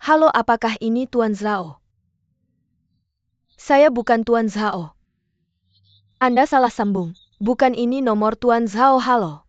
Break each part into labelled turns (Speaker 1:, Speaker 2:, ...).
Speaker 1: Halo, apakah ini Tuan Zhao? Saya bukan Tuan Zhao. Anda salah sambung. Bukan ini nomor Tuan Zhao. Halo.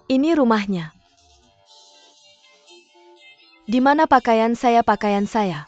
Speaker 1: Ini rumahnya. Di mana pakaian saya? Pakaian saya.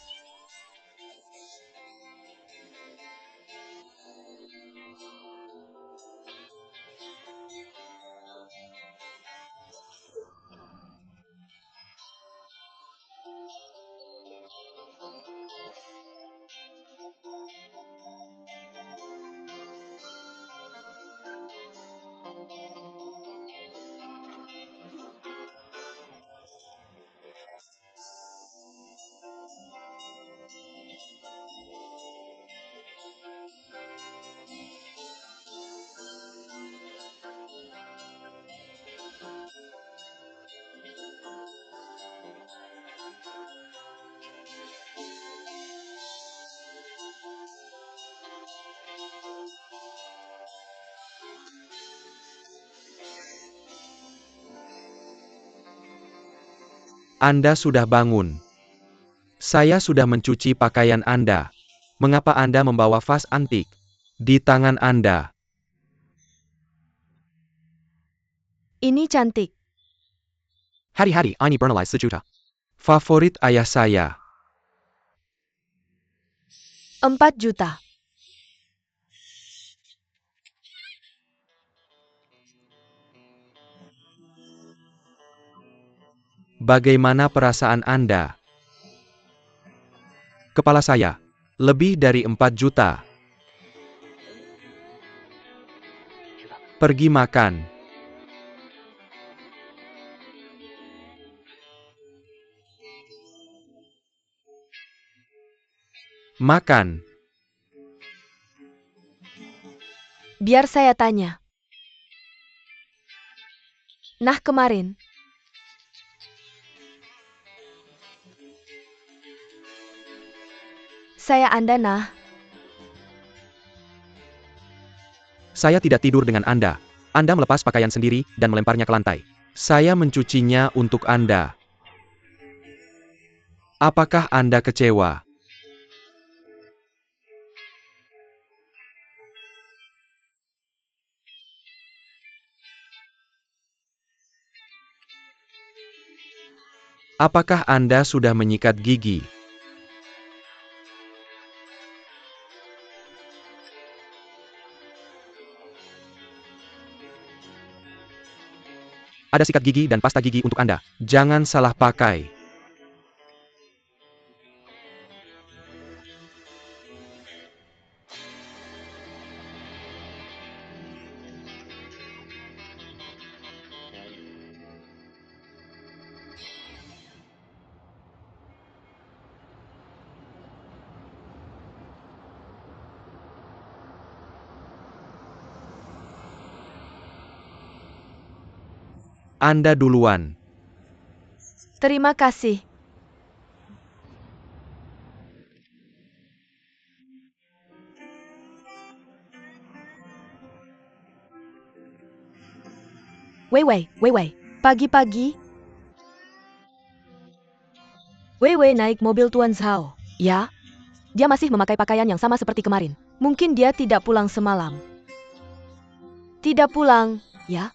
Speaker 2: Anda sudah bangun. Saya sudah mencuci pakaian Anda. Mengapa Anda membawa vas antik di tangan Anda?
Speaker 1: Ini cantik.
Speaker 2: Hari-hari ini bernilai sejuta. Favorit ayah saya.
Speaker 1: 4 juta.
Speaker 2: Bagaimana perasaan Anda? Kepala saya. Lebih dari 4 juta. Pergi makan. Makan.
Speaker 1: Biar saya tanya. Nah, kemarin. Saya Anda, nah.
Speaker 2: Saya tidak tidur dengan Anda. Anda melepas pakaian sendiri dan melemparnya ke lantai. Saya mencucinya untuk Anda. Apakah Anda kecewa? Apakah Anda sudah menyikat gigi? Ada sikat gigi dan pasta gigi untuk Anda. Jangan salah pakai. Anda duluan.
Speaker 1: Terima kasih. Wei. Pagi-pagi. Wei naik mobil Tuan Zhao. Ya? Dia masih memakai pakaian yang sama seperti kemarin. Mungkin dia tidak pulang semalam. Tidak pulang, ya?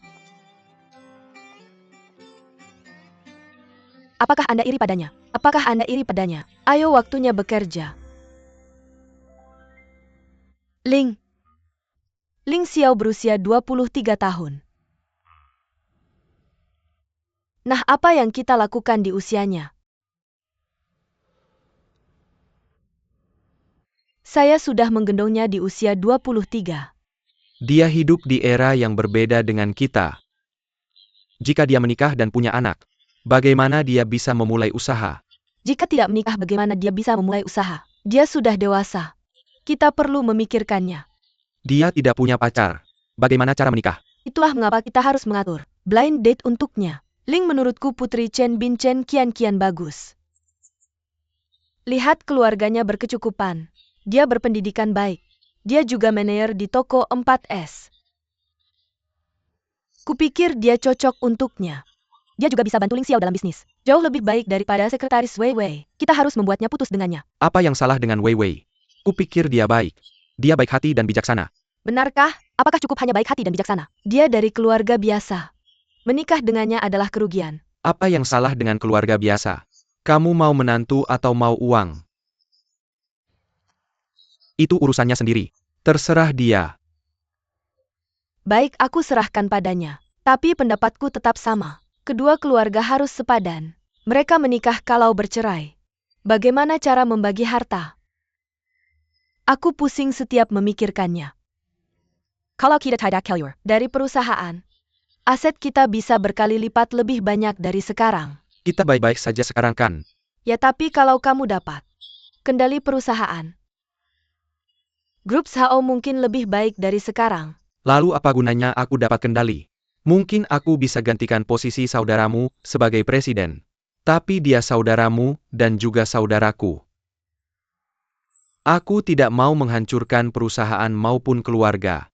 Speaker 1: Apakah Anda iri padanya? Apakah Anda iri padanya? Ayo, waktunya bekerja. Ling Xiao berusia 23 tahun. Nah, apa yang kita lakukan di usianya? Saya sudah menggendongnya di usia 23.
Speaker 2: Dia hidup di era yang berbeda dengan kita. Jika dia menikah dan punya anak, bagaimana dia bisa memulai usaha?
Speaker 1: Jika tidak menikah, bagaimana dia bisa memulai usaha? Dia sudah dewasa. Kita perlu memikirkannya.
Speaker 2: Dia tidak punya pacar. Bagaimana cara menikah?
Speaker 1: Itulah mengapa kita harus mengatur blind date untuknya. Ling, menurutku Putri Chen Bin Chen kian-kian bagus. Lihat keluarganya berkecukupan. Dia berpendidikan baik. Dia juga manajer di toko 4S. Kupikir dia cocok untuknya. Dia juga bisa bantu Ling Xiao dalam bisnis. Jauh lebih baik daripada sekretaris Wei Wei. Kita harus membuatnya putus dengannya.
Speaker 2: Apa yang salah dengan Wei Wei? Kupikir dia baik. Dia baik hati dan bijaksana.
Speaker 1: Benarkah? Apakah cukup hanya baik hati dan bijaksana? Dia dari keluarga biasa. Menikah dengannya adalah kerugian.
Speaker 2: Apa yang salah dengan keluarga biasa? Kamu mau menantu atau mau uang? Itu urusannya sendiri. Terserah dia.
Speaker 1: Baik, aku serahkan padanya. Tapi pendapatku tetap sama. Kedua keluarga harus sepadan. Mereka menikah kalau bercerai. Bagaimana cara membagi harta? Aku pusing setiap memikirkannya. Kalau kita tidak keluar dari perusahaan, aset kita bisa berkali lipat lebih banyak dari sekarang.
Speaker 2: Kita baik-baik saja sekarang kan?
Speaker 1: Ya, tapi kalau kamu dapat kendali perusahaan, grup SHO mungkin lebih baik dari sekarang.
Speaker 2: Lalu apa gunanya aku dapat kendali? Mungkin aku bisa gantikan posisi saudaramu sebagai presiden. Tapi dia saudaramu dan juga saudaraku. Aku tidak mau menghancurkan perusahaan maupun keluarga.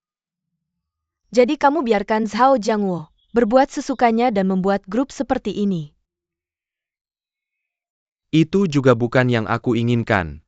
Speaker 1: Jadi kamu biarkan Zhao Jiangwo berbuat sesukanya dan membuat grup seperti ini.
Speaker 2: Itu juga bukan yang aku inginkan.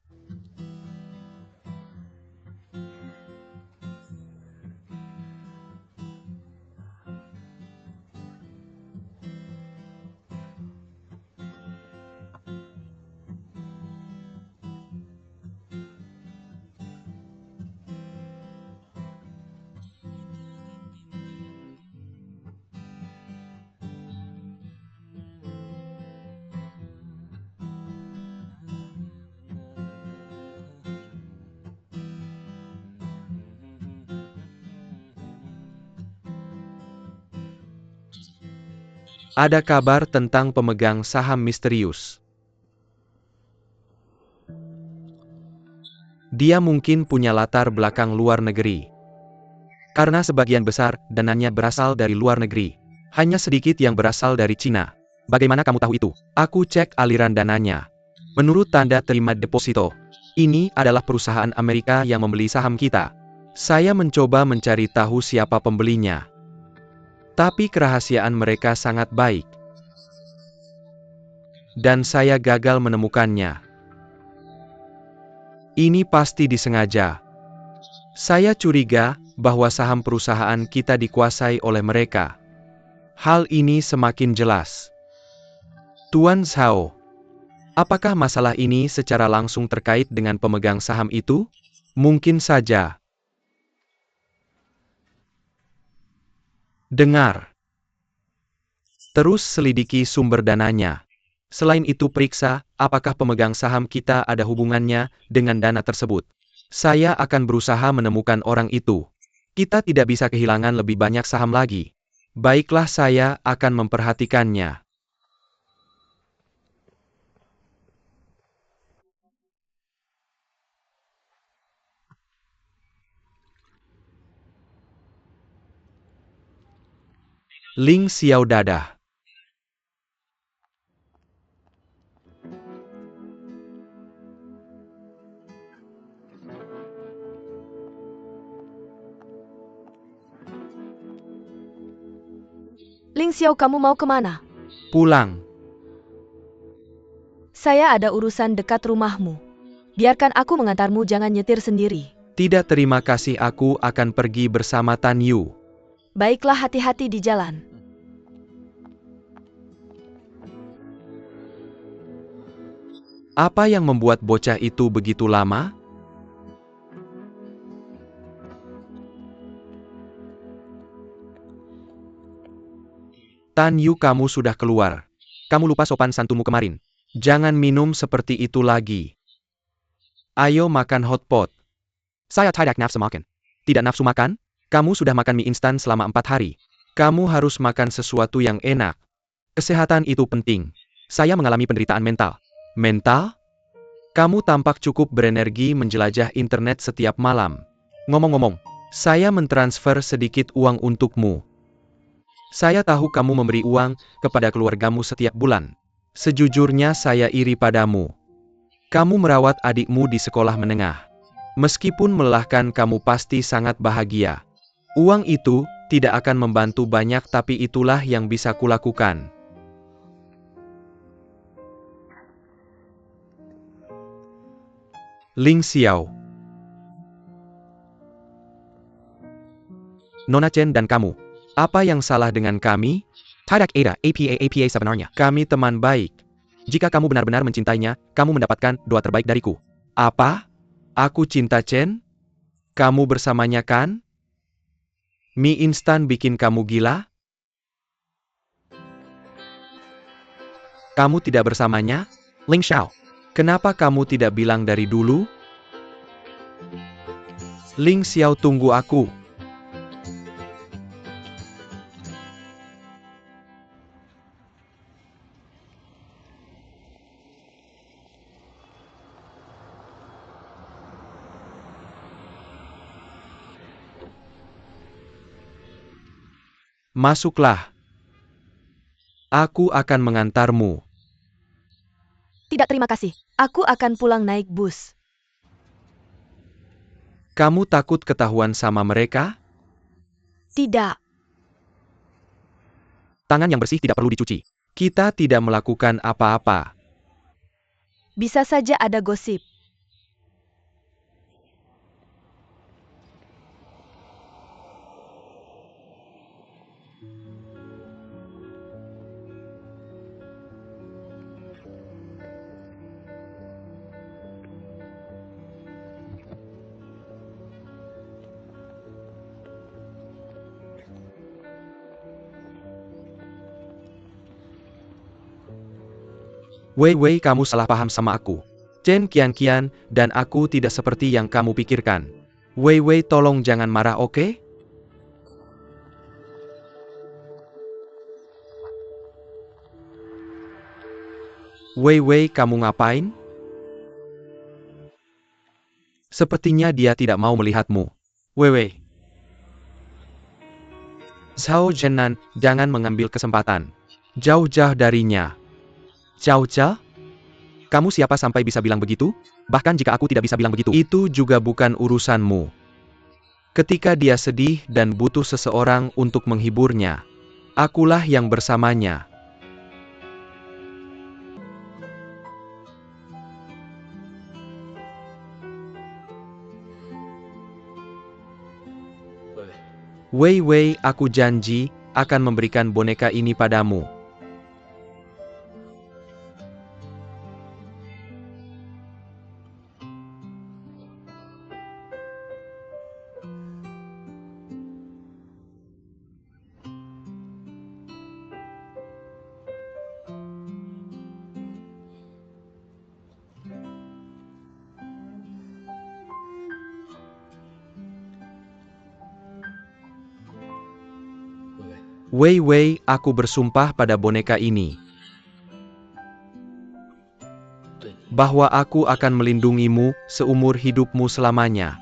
Speaker 2: Ada kabar tentang pemegang saham misterius. Dia mungkin punya latar belakang luar negeri. Karena sebagian besar dananya berasal dari luar negeri. Hanya sedikit yang berasal dari Cina. Bagaimana kamu tahu itu? Aku cek aliran dananya. Menurut tanda terima deposito, ini adalah perusahaan Amerika yang membeli saham kita. Saya mencoba mencari tahu siapa pembelinya. Tapi kerahasiaan mereka sangat baik. Dan saya gagal menemukannya. Ini pasti disengaja. Saya curiga bahwa saham perusahaan kita dikuasai oleh mereka. Hal ini semakin jelas. Tuan Zhao, apakah masalah ini secara langsung terkait dengan pemegang saham itu? Mungkin saja. Dengar. Terus selidiki sumber dananya. Selain itu periksa, apakah pemegang saham kita ada hubungannya dengan dana tersebut. Saya akan berusaha menemukan orang itu. Kita tidak bisa kehilangan lebih banyak saham lagi. Baiklah, saya akan memperhatikannya. Ling Xiao dadah.
Speaker 1: Ling Xiao, kamu mau kemana?
Speaker 2: Pulang.
Speaker 1: Saya ada urusan dekat rumahmu. Biarkan aku mengantarmu, jangan nyetir sendiri.
Speaker 2: Tidak, terima kasih, aku akan pergi bersama Tan Yu.
Speaker 1: Baiklah, hati-hati di jalan.
Speaker 2: Apa yang membuat bocah itu begitu lama? Tan Yu, kamu sudah keluar. Kamu lupa sopan santunmu kemarin. Jangan minum seperti itu lagi. Ayo makan hotpot. Saya tidak nafsu makan. Tidak nafsu makan? Kamu sudah makan mie instan selama 4 hari. Kamu harus makan sesuatu yang enak. Kesehatan itu penting. Saya mengalami penderitaan mental. Mental? Kamu tampak cukup berenergi menjelajah internet setiap malam. Ngomong-ngomong, saya mentransfer sedikit uang untukmu. Saya tahu kamu memberi uang kepada keluargamu setiap bulan. Sejujurnya saya iri padamu. Kamu merawat adikmu di sekolah menengah. Meskipun melelahkan, kamu pasti sangat bahagia. Uang itu tidak akan membantu banyak, tapi itulah yang bisa kulakukan. Ling Xiao. Nona Chen dan kamu. Apa yang salah dengan kami? Tidak ada apa-apa sebenarnya. Kami teman baik. Jika kamu benar-benar mencintainya, kamu mendapatkan doa terbaik dariku. Apa? Aku cinta Chen? Kamu bersamanya kan? Mie instan bikin kamu gila? Kamu tidak bersamanya? Ling Xiao. Kenapa kamu tidak bilang dari dulu? Ling Xiao, tunggu aku. Masuklah. Aku akan mengantarmu.
Speaker 1: Tidak, terima kasih. Aku akan pulang naik bus.
Speaker 2: Kamu takut ketahuan sama mereka?
Speaker 1: Tidak.
Speaker 2: Tangan yang bersih tidak perlu dicuci. Kita tidak melakukan apa-apa.
Speaker 1: Bisa saja ada gosip.
Speaker 2: Wei Wei, kamu salah paham sama aku. Chen Qianqian dan aku tidak seperti yang kamu pikirkan. Wei Wei, tolong jangan marah, oke? Wei Wei, kamu ngapain? Sepertinya dia tidak mau melihatmu. Wei Wei. Zhao Zhenan, jangan mengambil kesempatan. Jauh-jauh darinya. Zhao Zhe? Kamu siapa sampai bisa bilang begitu? Bahkan jika aku tidak bisa bilang begitu, itu juga bukan urusanmu. Ketika dia sedih dan butuh seseorang untuk menghiburnya, akulah yang bersamanya. Wei Wei, aku janji akan memberikan boneka ini padamu. Wei Wei, aku bersumpah pada boneka ini bahwa aku akan melindungimu seumur hidupmu selamanya.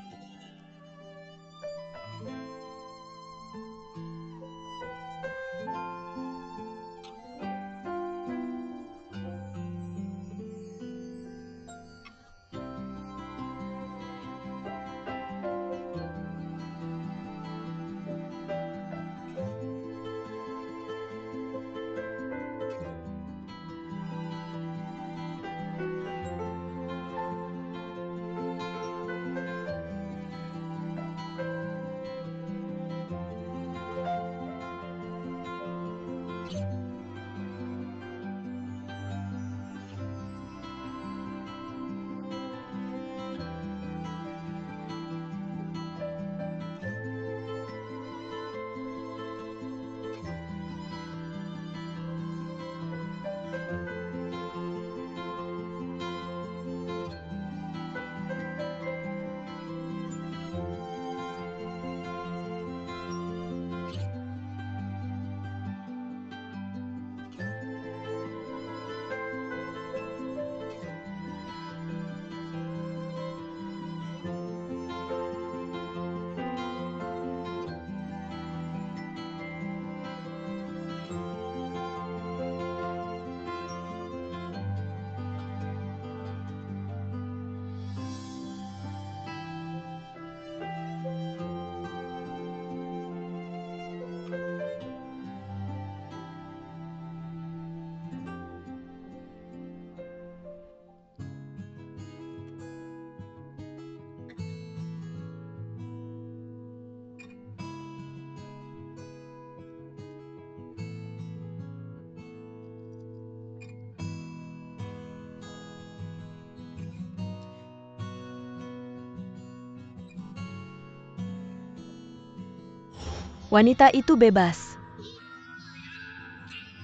Speaker 1: Wanita itu bebas.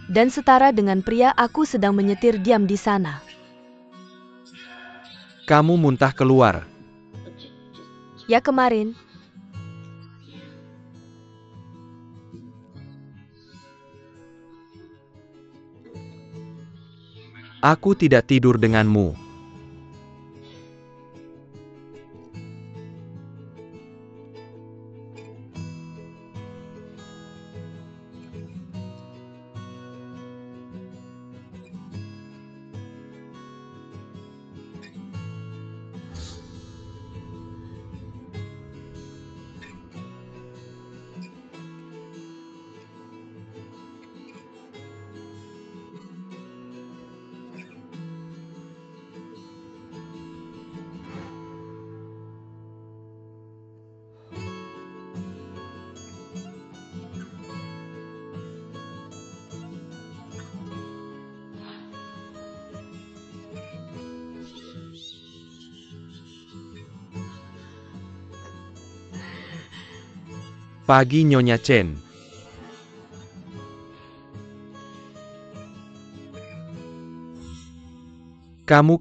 Speaker 1: Dan setara dengan pria, aku sedang menyetir diam di sana.
Speaker 2: Kamu muntah keluar.
Speaker 1: Ya kemarin.
Speaker 2: Aku tidak tidur denganmu. Pagi Nyonya Chen. Kamu.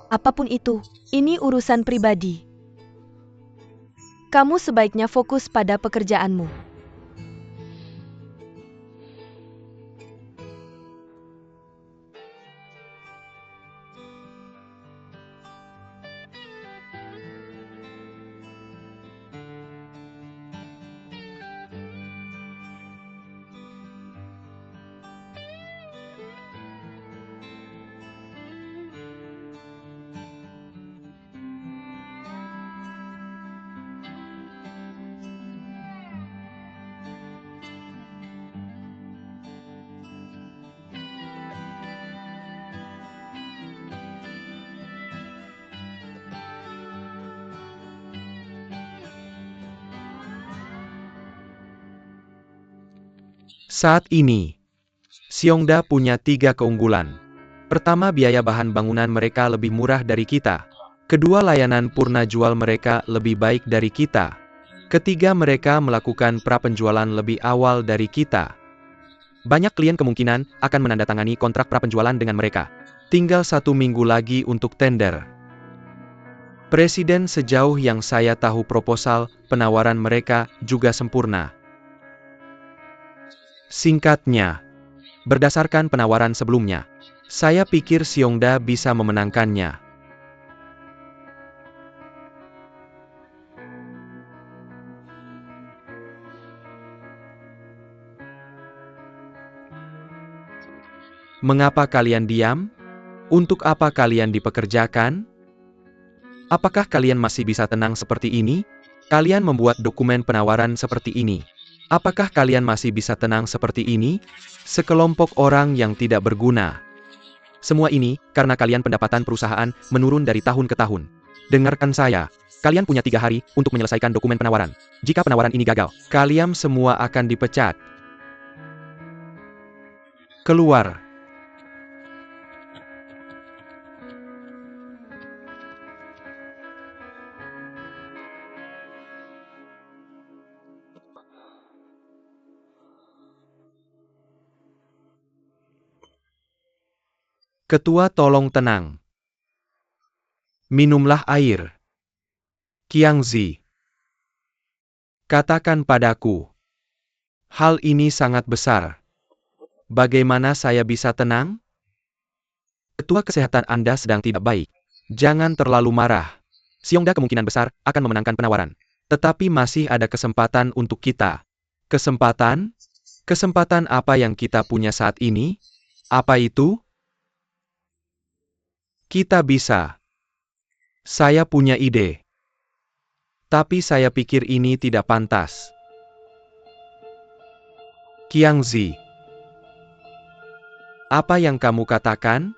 Speaker 1: Apapun itu, ini urusan pribadi. Kamu sebaiknya fokus pada pekerjaanmu.
Speaker 2: Saat ini, Xiongda punya 3 keunggulan. Pertama, biaya bahan bangunan mereka lebih murah dari kita. Kedua, layanan purna jual mereka lebih baik dari kita. Ketiga, mereka melakukan prapenjualan lebih awal dari kita. Banyak klien kemungkinan akan menandatangani kontrak prapenjualan dengan mereka. Tinggal 1 minggu lagi untuk tender. Presiden, sejauh yang saya tahu proposal penawaran mereka juga sempurna. Singkatnya, berdasarkan penawaran sebelumnya, saya pikir Xiongda bisa memenangkannya. Mengapa kalian diam? Untuk apa kalian dipekerjakan? Apakah kalian masih bisa tenang seperti ini? Kalian membuat dokumen penawaran seperti ini. Apakah kalian masih bisa tenang seperti ini? Sekelompok orang yang tidak berguna. Semua ini, karena kalian pendapatan perusahaan menurun dari tahun ke tahun. Dengarkan saya. Kalian punya 3 hari untuk menyelesaikan dokumen penawaran. Jika penawaran ini gagal, kalian semua akan dipecat. Keluar. Ketua, tolong tenang. Minumlah air. Qiangzi, katakan padaku. Hal ini sangat besar. Bagaimana saya bisa tenang? Ketua, kesehatan Anda sedang tidak baik. Jangan terlalu marah. Xiongda kemungkinan besar akan memenangkan penawaran. Tetapi masih ada kesempatan untuk kita. Kesempatan? Kesempatan apa yang kita punya saat ini? Apa itu? Kita bisa. Saya punya ide. Tapi saya pikir ini tidak pantas. Qiangzi, apa yang kamu katakan?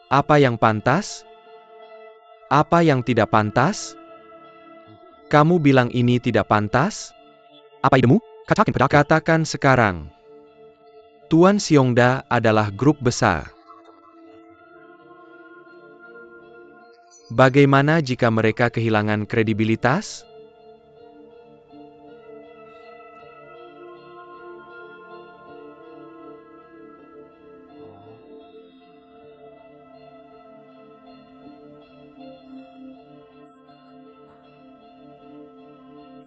Speaker 2: Apa yang pantas? Apa yang tidak pantas? Kamu bilang ini tidak pantas? Apa idemu? Katakan sekarang. Tuan Xiongda adalah grup besar. Bagaimana jika mereka kehilangan kredibilitas?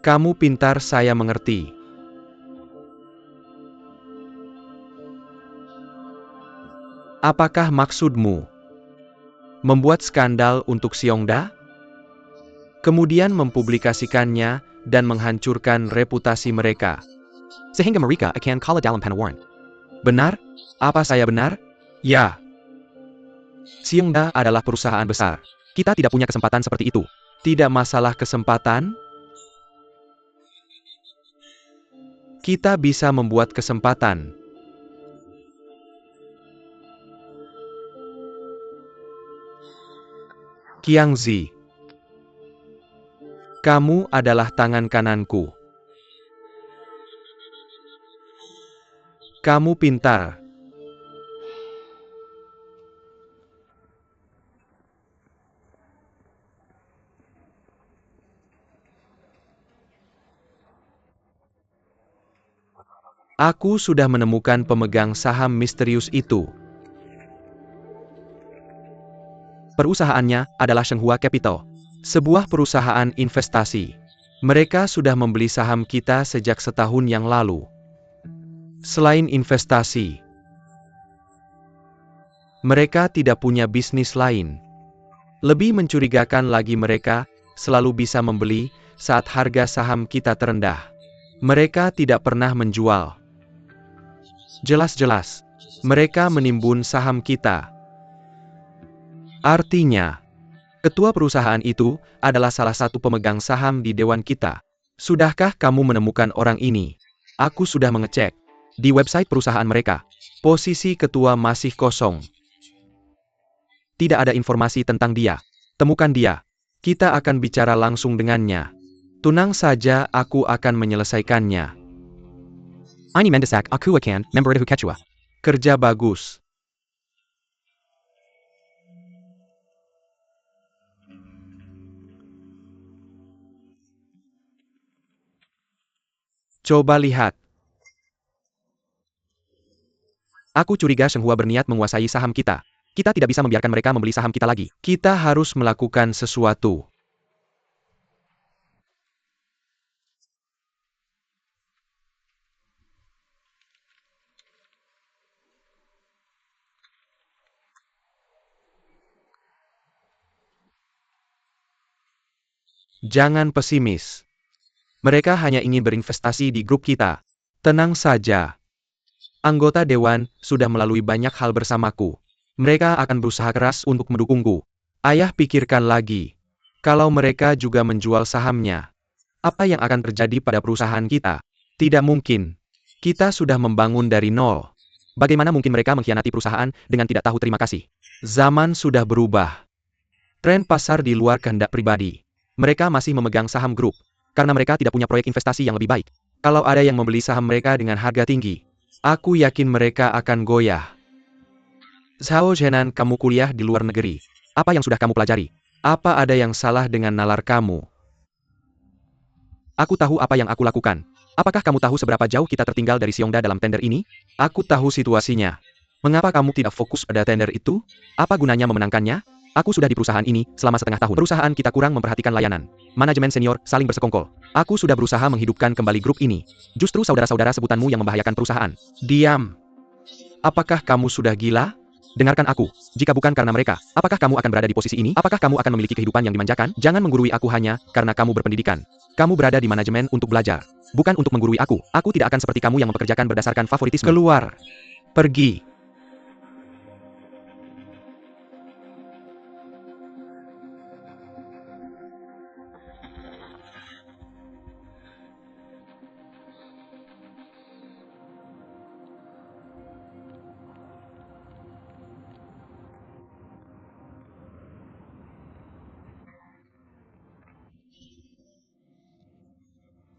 Speaker 2: Kamu pintar, saya mengerti. Apakah maksudmu membuat skandal untuk Seongda? Kemudian mempublikasikannya dan menghancurkan reputasi mereka.
Speaker 3: Sehingga mereka akan kalah dalam penawaran.
Speaker 2: Benar? Apa saya benar? Ya. Seongda adalah perusahaan besar.
Speaker 3: Kita tidak punya kesempatan seperti itu.
Speaker 2: Tidak masalah kesempatan. Kita bisa membuat kesempatan. Qiangzi, kamu adalah tangan kananku. Kamu pintar. Aku sudah menemukan pemegang saham misterius itu.
Speaker 3: Perusahaannya adalah Shenghua Capital.
Speaker 2: Sebuah perusahaan investasi. Mereka sudah membeli saham kita sejak setahun yang lalu. Selain investasi, mereka tidak punya bisnis lain. Lebih mencurigakan lagi, mereka selalu bisa membeli saat harga saham kita terendah. Mereka tidak pernah menjual. Jelas-jelas, mereka menimbun saham kita. Artinya, ketua perusahaan itu adalah salah satu pemegang saham di dewan kita. Sudahkah kamu menemukan orang ini? Aku sudah mengecek
Speaker 3: Di website perusahaan mereka,
Speaker 2: posisi ketua masih kosong.
Speaker 3: tidak ada informasi tentang dia.
Speaker 2: Temukan dia. Kita akan bicara langsung dengannya. Tenang saja, aku akan menyelesaikannya.
Speaker 3: Ini mendesak, aku akan memberitahu Quechua.
Speaker 2: Kerja bagus. Coba lihat.
Speaker 3: Aku curiga Shenghua berniat menguasai saham kita. Kita tidak bisa membiarkan mereka membeli saham kita lagi.
Speaker 2: Kita harus melakukan sesuatu. Jangan pesimis. Mereka hanya ingin berinvestasi di grup kita. Tenang saja. Anggota dewan sudah melalui banyak hal bersamaku. Mereka akan berusaha keras untuk mendukungku. Ayah, pikirkan lagi. Kalau mereka juga menjual sahamnya, apa yang akan terjadi pada perusahaan kita? Tidak mungkin. Kita sudah membangun dari nol.
Speaker 3: Bagaimana mungkin mereka mengkhianati perusahaan dengan tidak tahu terima kasih?
Speaker 2: Zaman sudah berubah. Tren pasar di luar kehendak pribadi.
Speaker 3: Mereka masih memegang saham grup, karena mereka tidak punya proyek investasi yang lebih baik.
Speaker 2: Kalau ada yang membeli saham mereka dengan harga tinggi, aku yakin mereka akan goyah. Zhao Zhenan, kamu kuliah di luar negeri.
Speaker 3: Apa yang sudah kamu pelajari?
Speaker 2: Apa ada yang salah dengan nalar kamu?
Speaker 3: Aku tahu apa yang aku lakukan. Apakah kamu tahu seberapa jauh kita tertinggal dari Seongda dalam tender ini?
Speaker 2: Aku tahu situasinya. Mengapa kamu tidak fokus pada tender itu?
Speaker 3: Apa gunanya memenangkannya? Aku sudah di perusahaan ini selama setengah tahun. Perusahaan kita kurang memperhatikan layanan. Manajemen senior saling bersekongkol. Aku sudah berusaha menghidupkan kembali grup ini. Justru saudara-saudara sebutanmu yang membahayakan perusahaan.
Speaker 2: Diam. Apakah kamu sudah gila?
Speaker 3: Dengarkan aku. Jika bukan karena mereka, apakah kamu akan berada di posisi ini? Apakah kamu akan memiliki kehidupan yang dimanjakan? Jangan menggurui aku hanya karena kamu berpendidikan. Kamu berada di manajemen untuk belajar, bukan untuk menggurui aku. Aku tidak akan seperti kamu yang mempekerjakan berdasarkan favoritisme.
Speaker 2: Keluar. Pergi.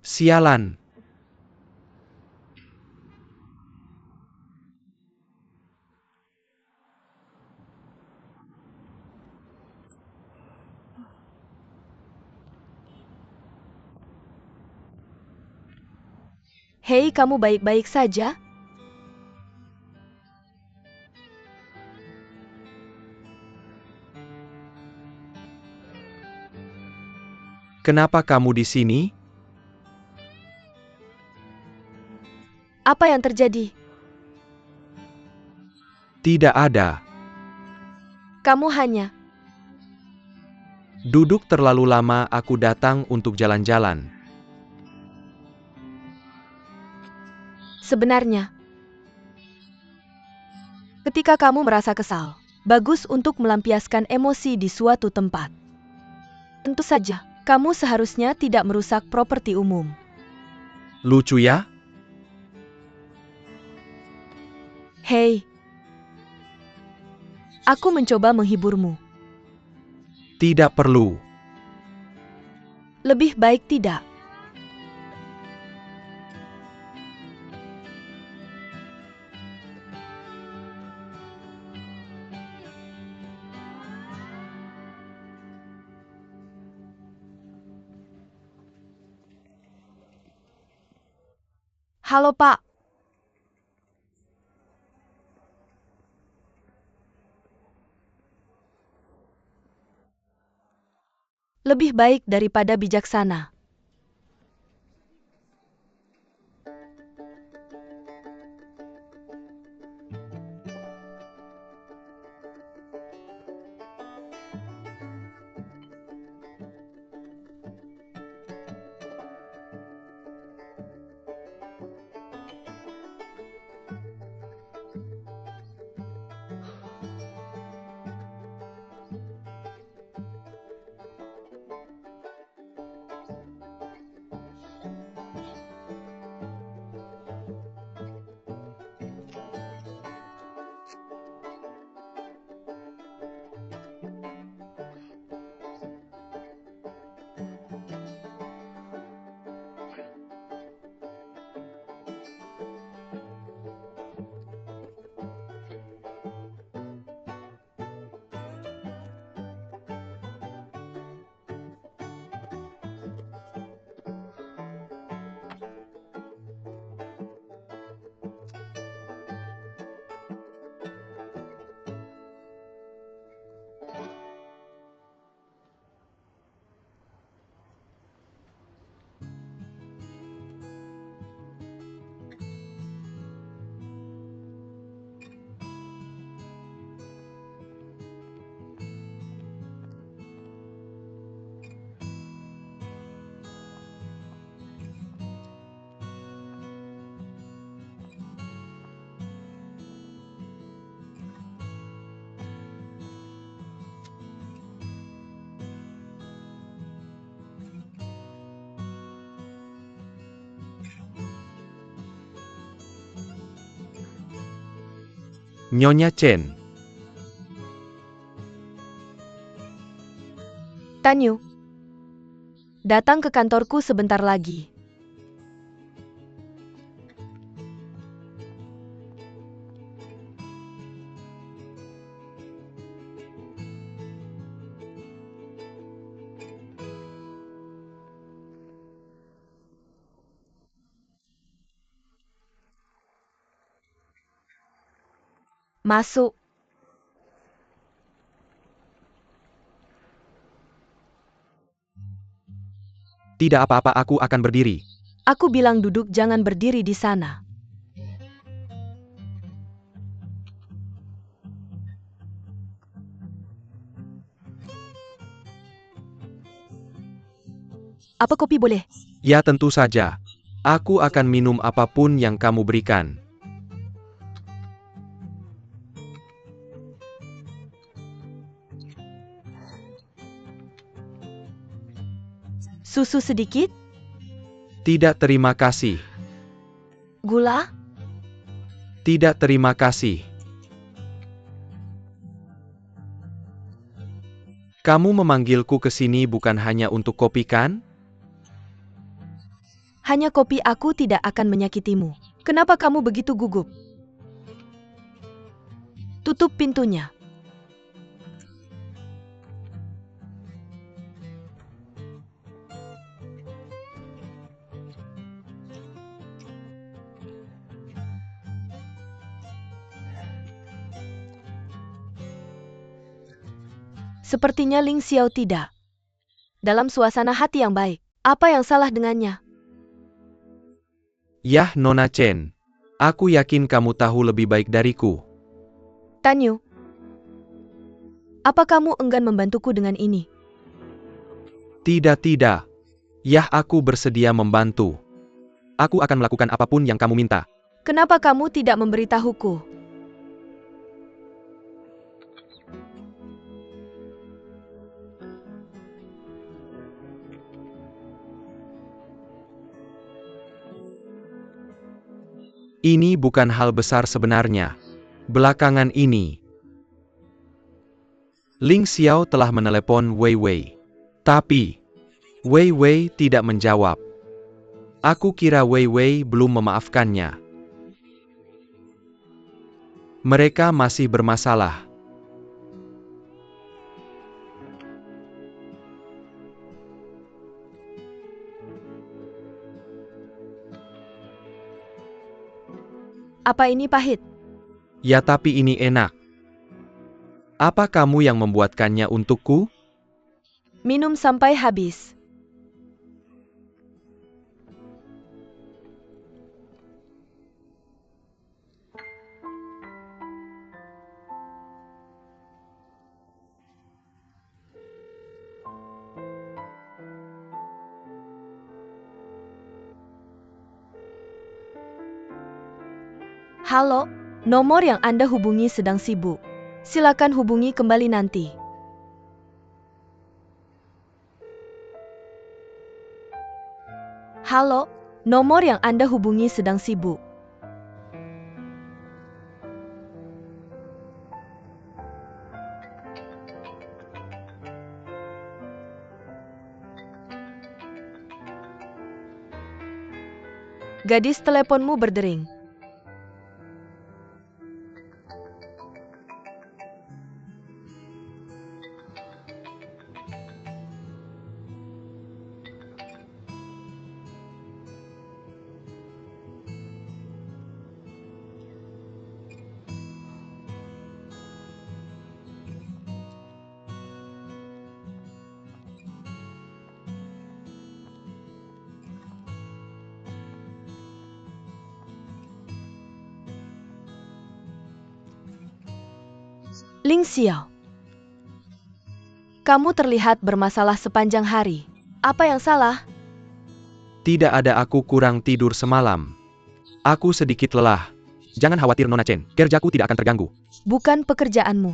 Speaker 2: Sialan.
Speaker 1: Hei, kamu baik-baik saja?
Speaker 2: Kenapa kamu di sini?
Speaker 1: Apa yang terjadi?
Speaker 2: Tidak ada.
Speaker 1: Kamu hanya...
Speaker 2: Duduk terlalu lama, aku datang untuk jalan-jalan.
Speaker 1: Sebenarnya, ketika kamu merasa kesal, bagus untuk melampiaskan emosi di suatu tempat. Tentu saja, kamu seharusnya tidak merusak properti umum.
Speaker 2: Lucu ya?
Speaker 1: Hei, aku mencoba menghiburmu.
Speaker 2: Tidak perlu.
Speaker 1: Lebih baik tidak. Halo, Pak. Lebih baik daripada bijaksana.
Speaker 2: Nyonya Chen.
Speaker 1: Tanyu, datang ke kantorku sebentar lagi. Masuk.
Speaker 2: Tidak apa-apa, aku akan berdiri.
Speaker 1: Aku bilang duduk, jangan berdiri di sana. Apa kopi boleh?
Speaker 2: Ya tentu saja. Aku akan minum apapun yang kamu berikan.
Speaker 1: Susu sedikit?
Speaker 2: Tidak, terima kasih.
Speaker 1: Gula?
Speaker 2: Tidak, terima kasih. Kamu memanggilku ke sini bukan hanya untuk kopi, kan?
Speaker 1: Hanya kopi, aku tidak akan menyakitimu. Kenapa kamu begitu gugup? Tutup pintunya. Sepertinya Ling Xiao tidak dalam suasana hati yang baik. Apa yang salah dengannya?
Speaker 2: Yah, Nona Chen. Aku yakin kamu tahu lebih baik dariku.
Speaker 1: Tanyu, apa kamu enggan membantuku dengan ini?
Speaker 2: Tidak. Yah, aku bersedia membantu. Aku akan melakukan apapun yang kamu minta.
Speaker 1: Kenapa kamu tidak memberitahuku?
Speaker 2: Ini bukan hal besar sebenarnya. Belakangan ini, Ling Xiao telah menelepon Wei Wei. Tapi, Wei Wei tidak menjawab. Aku kira Wei Wei belum memaafkannya. Mereka masih bermasalah.
Speaker 1: Apa ini pahit?
Speaker 2: Ya, tapi ini enak. Apa kamu yang membuatkannya untukku?
Speaker 1: Minum sampai habis. Halo, nomor yang Anda hubungi sedang sibuk. Silakan hubungi kembali nanti. Halo, nomor yang Anda hubungi sedang sibuk. Gadis teleponmu berdering. Ling Xiao, kamu terlihat bermasalah sepanjang hari. Apa yang salah?
Speaker 2: Tidak ada, aku kurang tidur semalam. Aku sedikit lelah. Jangan khawatir Nona Chen, kerjaku tidak akan terganggu.
Speaker 1: Bukan pekerjaanmu.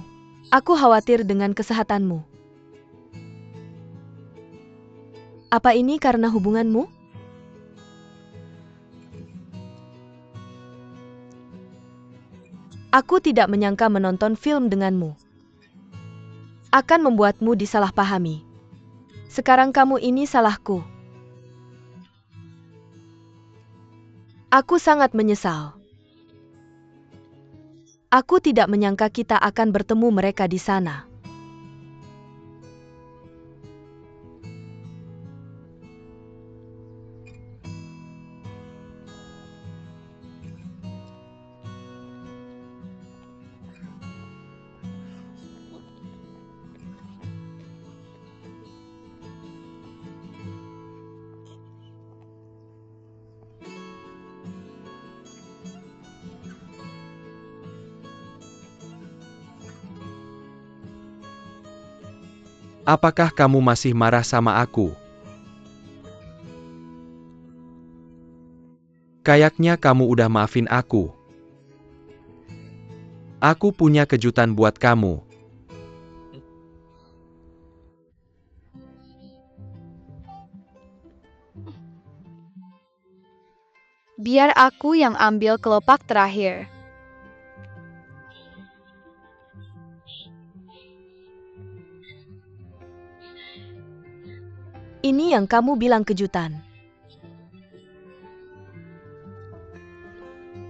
Speaker 1: Aku khawatir dengan kesehatanmu. Apa ini karena hubunganmu? Aku tidak menyangka menonton film denganmu akan membuatmu disalahpahami. Sekarang kamu ini salahku. Aku sangat menyesal. Aku tidak menyangka kita akan bertemu mereka di sana.
Speaker 2: Apakah kamu masih marah sama aku? Kayaknya kamu udah maafin aku. Aku punya kejutan buat kamu.
Speaker 4: Biar aku yang ambil kelopak terakhir.
Speaker 1: Ini yang kamu bilang kejutan.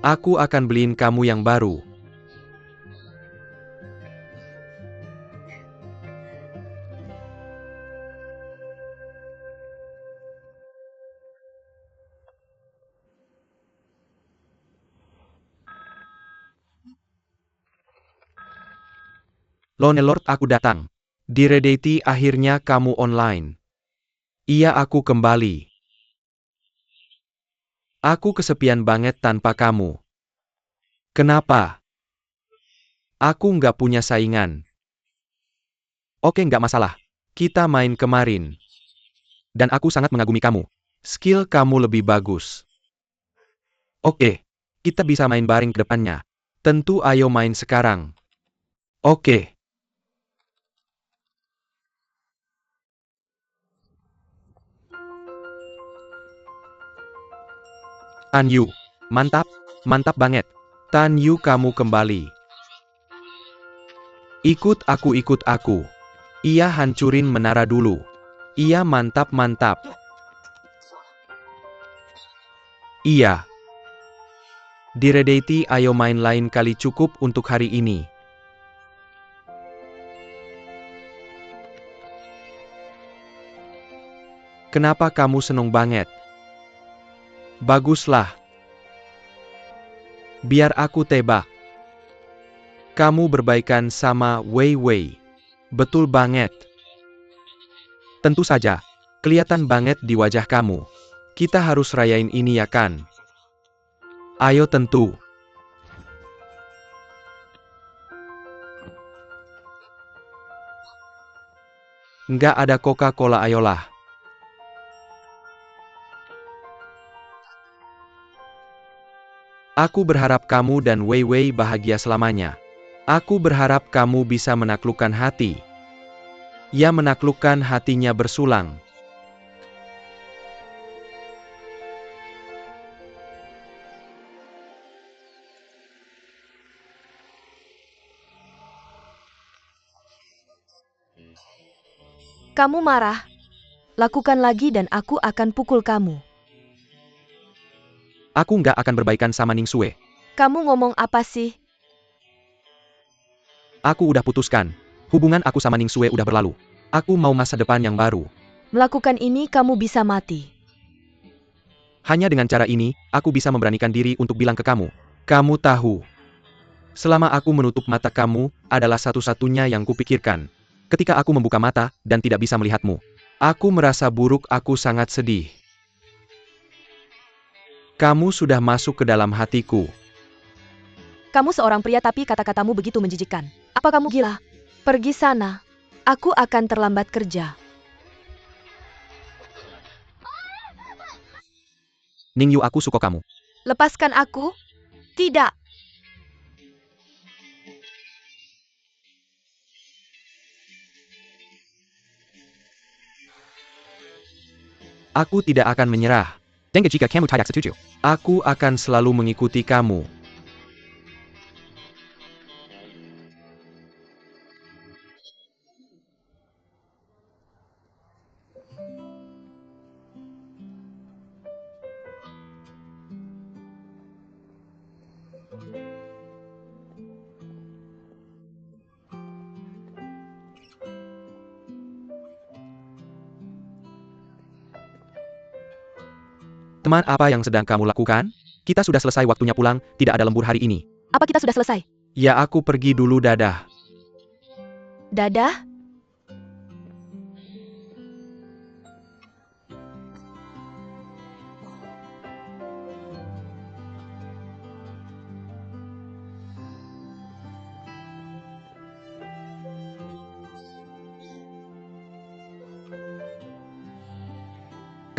Speaker 2: Aku akan beliin kamu yang baru. Lone Lord, aku datang. Di Redeti akhirnya kamu online. Iya, aku kembali. Aku kesepian banget tanpa kamu. Kenapa? Aku nggak punya saingan.
Speaker 3: Oke, nggak masalah.
Speaker 2: Kita main kemarin.
Speaker 3: Dan aku sangat mengagumi kamu.
Speaker 2: Skill kamu lebih bagus.
Speaker 3: Oke, kita bisa main bareng ke depannya.
Speaker 2: Tentu ayo main sekarang. Oke.
Speaker 3: Tan Yu, mantap, mantap banget.
Speaker 2: Tan Yu, kamu kembali. Ikut aku, ikut aku. Iya, hancurin menara dulu. Iya, mantap, mantap. Iya. Diredati, ayo main lain kali, cukup untuk hari ini. Kenapa kamu seneng banget? Baguslah. Biar aku tebak. Kamu berbaikan sama Wei Wei. Betul banget.
Speaker 3: Tentu saja.
Speaker 2: Kelihatan banget di wajah kamu. Kita harus rayain ini ya kan? Ayo tentu. Nggak ada Coca-Cola, ayolah. Aku berharap kamu dan Wei Wei bahagia selamanya. Aku berharap kamu bisa menaklukkan hati. Ya, menaklukkan hatinya bersulang.
Speaker 1: Kamu marah? Lakukan lagi dan aku akan pukul kamu.
Speaker 3: Aku nggak akan berbaikan sama Ning Sue.
Speaker 1: Kamu ngomong apa sih?
Speaker 3: Aku udah putuskan. Hubungan aku sama Ning Sue udah berlalu. Aku mau masa depan yang baru.
Speaker 1: Melakukan ini kamu bisa mati.
Speaker 3: Hanya dengan cara ini, aku bisa memberanikan diri untuk bilang ke kamu.
Speaker 2: Kamu tahu. Selama aku menutup mata, kamu adalah satu-satunya yang kupikirkan.
Speaker 3: Ketika aku membuka mata dan tidak bisa melihatmu,
Speaker 2: Aku merasa buruk, aku sangat sedih. Kamu sudah masuk ke dalam hatiku.
Speaker 1: Kamu seorang pria tapi kata-katamu begitu menjijikkan. Apa kamu gila? Pergi sana. Aku akan terlambat kerja.
Speaker 3: Ning Yu, aku suka kamu.
Speaker 1: Lepaskan aku? Tidak.
Speaker 2: Aku tidak akan menyerah.
Speaker 3: Dengar jika kamu tidak setuju.
Speaker 2: Aku akan selalu mengikuti kamu.
Speaker 3: Teman, apa yang sedang kamu lakukan? Kita sudah selesai waktunya pulang, tidak ada lembur hari ini.
Speaker 1: Apa kita sudah selesai?
Speaker 2: Ya, aku pergi dulu, dadah.
Speaker 1: Dadah?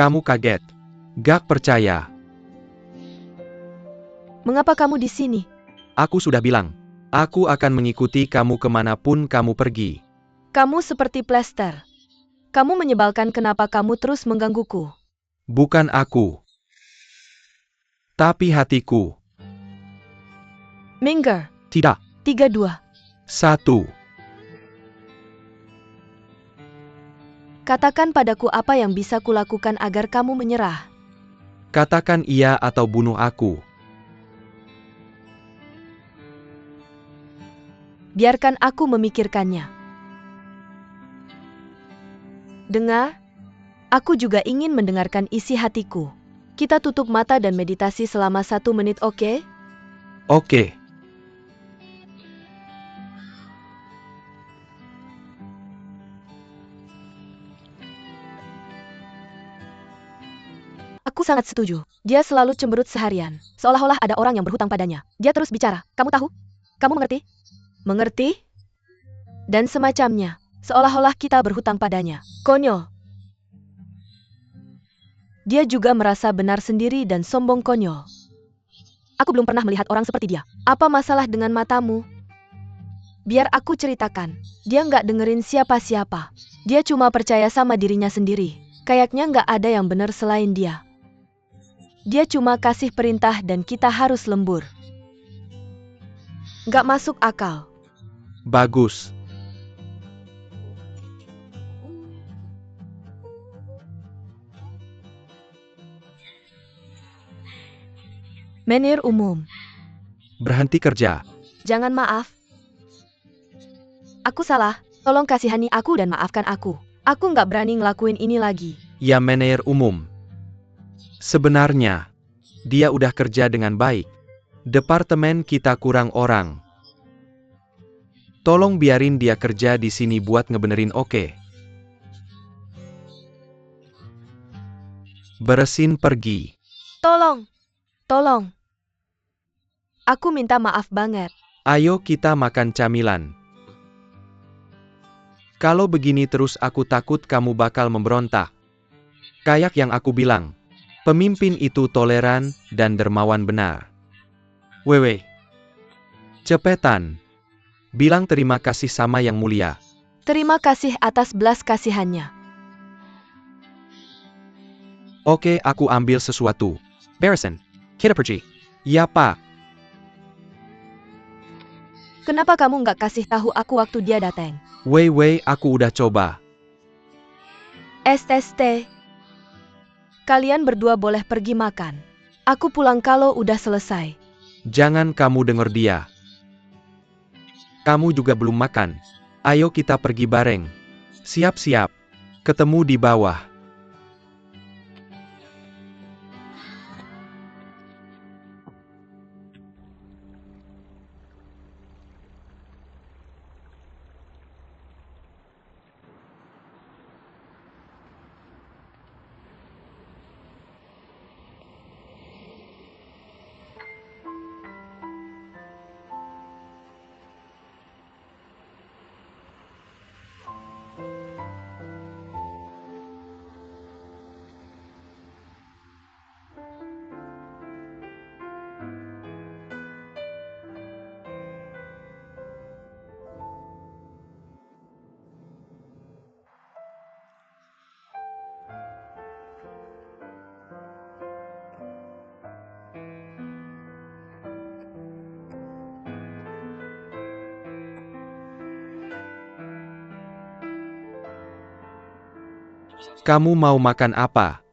Speaker 2: Kamu kaget. Gak percaya.
Speaker 1: Mengapa kamu di sini?
Speaker 3: Aku sudah bilang.
Speaker 2: Aku akan mengikuti kamu kemanapun kamu pergi.
Speaker 1: Kamu seperti plester. Kamu menyebalkan, kenapa kamu terus menggangguku?
Speaker 2: Bukan aku. Tapi hatiku.
Speaker 1: Minger.
Speaker 3: Tidak.
Speaker 1: 3-2.
Speaker 2: 1.
Speaker 1: Katakan padaku apa yang bisa kulakukan agar kamu menyerah.
Speaker 2: Katakan iya atau bunuh aku.
Speaker 1: Biarkan aku memikirkannya. Dengar, aku juga ingin mendengarkan isi hatiku. Kita tutup mata dan meditasi selama 1 menit, oke?
Speaker 2: Oke.
Speaker 1: Aku sangat setuju. Dia selalu cemberut seharian, seolah-olah ada orang yang berhutang padanya. Dia terus bicara, kamu tahu? Kamu mengerti? Mengerti? Dan semacamnya, seolah-olah kita berhutang padanya. Konyol. Dia juga merasa benar sendiri dan sombong konyol. Aku belum pernah melihat orang seperti dia. Apa masalah dengan matamu? Biar aku ceritakan. Dia nggak dengerin siapa-siapa. Dia cuma percaya sama dirinya sendiri. Kayaknya nggak ada yang benar selain dia. Dia cuma kasih perintah dan kita harus lembur. Nggak masuk akal.
Speaker 2: Bagus.
Speaker 1: Menir umum.
Speaker 2: Berhenti kerja.
Speaker 1: Jangan maaf. Aku salah. Tolong kasihani aku dan maafkan aku. Aku nggak berani ngelakuin ini lagi.
Speaker 2: Ya manajer umum. Sebenarnya, dia udah kerja dengan baik. Departemen kita kurang orang. Tolong biarin dia kerja di sini buat ngebenerin, oke? Beresin pergi.
Speaker 1: Tolong. Tolong. Aku minta maaf banget.
Speaker 2: Ayo kita makan camilan. Kalau begini terus aku takut kamu bakal memberontak. Kayak yang aku bilang, pemimpin itu toleran dan dermawan benar. Wewe. Cepetan. Bilang terima kasih sama yang mulia.
Speaker 1: Terima kasih atas belas kasihannya.
Speaker 2: Oke, aku ambil sesuatu. Barrison, kita pergi. Ya, Pak.
Speaker 1: Kenapa kamu nggak kasih tahu aku waktu dia datang?
Speaker 2: Wei, aku udah coba.
Speaker 1: SST. Kalian berdua boleh pergi makan. Aku pulang kalau udah selesai.
Speaker 2: Jangan kamu denger dia. Kamu juga belum makan. Ayo kita pergi bareng. Siap-siap. Ketemu di bawah. Kamu mau makan apa?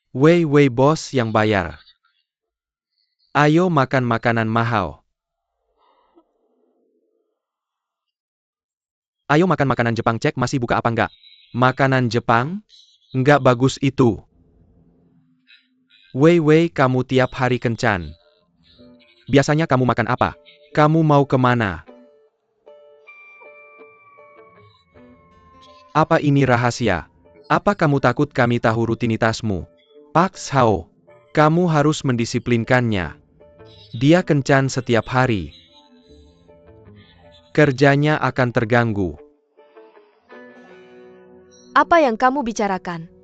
Speaker 2: Wei, bos yang bayar. Ayo makan makanan mahal. Ayo makan makanan Jepang, cek masih buka apa enggak. Makanan Jepang? Enggak bagus itu. Wei, kamu tiap hari kencan. Biasanya kamu makan apa? Kamu mau kemana? Apa ini rahasia? Apa kamu takut kami tahu rutinitasmu? Pak Sao, kamu harus mendisiplinkannya. Dia kencan setiap hari. Kerjanya akan terganggu.
Speaker 1: Apa yang kamu bicarakan?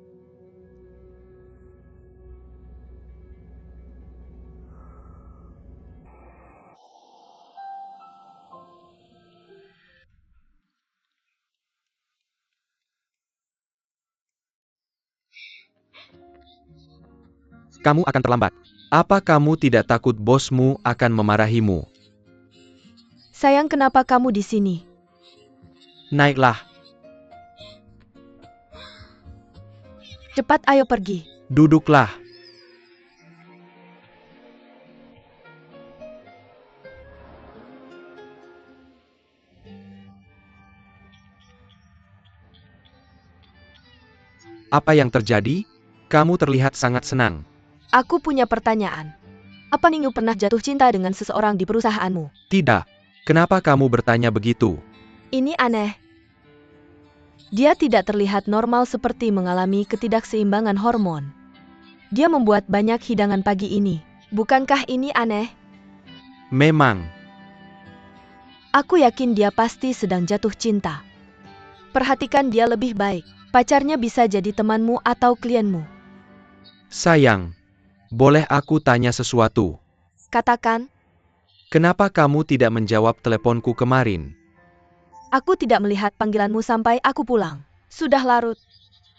Speaker 2: Kamu akan terlambat. Apa kamu tidak takut bosmu akan memarahimu?
Speaker 1: Sayang, kenapa kamu di sini?
Speaker 2: Naiklah.
Speaker 1: Cepat, ayo pergi.
Speaker 2: Duduklah. Apa yang terjadi? Kamu terlihat sangat senang.
Speaker 1: Aku punya pertanyaan. Apa Ningyu pernah jatuh cinta dengan seseorang di perusahaanmu?
Speaker 2: Tidak. Kenapa kamu bertanya begitu?
Speaker 1: Ini aneh. Dia tidak terlihat normal seperti mengalami ketidakseimbangan hormon. Dia membuat banyak hidangan pagi ini. Bukankah ini aneh?
Speaker 2: Memang.
Speaker 1: Aku yakin dia pasti sedang jatuh cinta. Perhatikan dia lebih baik. Pacarnya bisa jadi temanmu atau klienmu.
Speaker 2: Sayang, boleh aku tanya sesuatu?
Speaker 1: Katakan,
Speaker 2: Kenapa kamu tidak menjawab teleponku kemarin?
Speaker 1: aku tidak melihat panggilanmu sampai aku pulang. Sudah larut.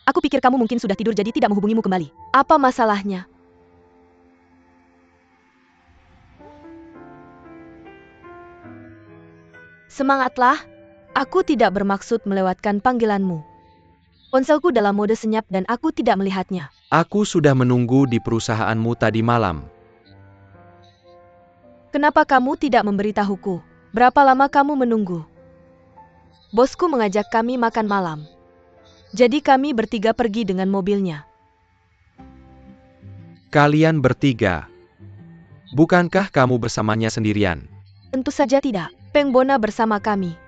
Speaker 1: Aku pikir kamu mungkin sudah tidur jadi tidak menghubungimu kembali. Apa masalahnya? Semangatlah. Aku tidak bermaksud melewatkan panggilanmu. Ponselku dalam mode senyap dan aku tidak melihatnya.
Speaker 2: Aku sudah menunggu di perusahaanmu tadi malam.
Speaker 1: Kenapa kamu tidak memberitahuku? Berapa lama kamu menunggu? Bosku mengajak kami makan malam. Jadi kami bertiga pergi dengan mobilnya.
Speaker 2: Kalian bertiga. Bukankah kamu bersamanya sendirian?
Speaker 1: Tentu saja tidak. Peng Bona bersama kami.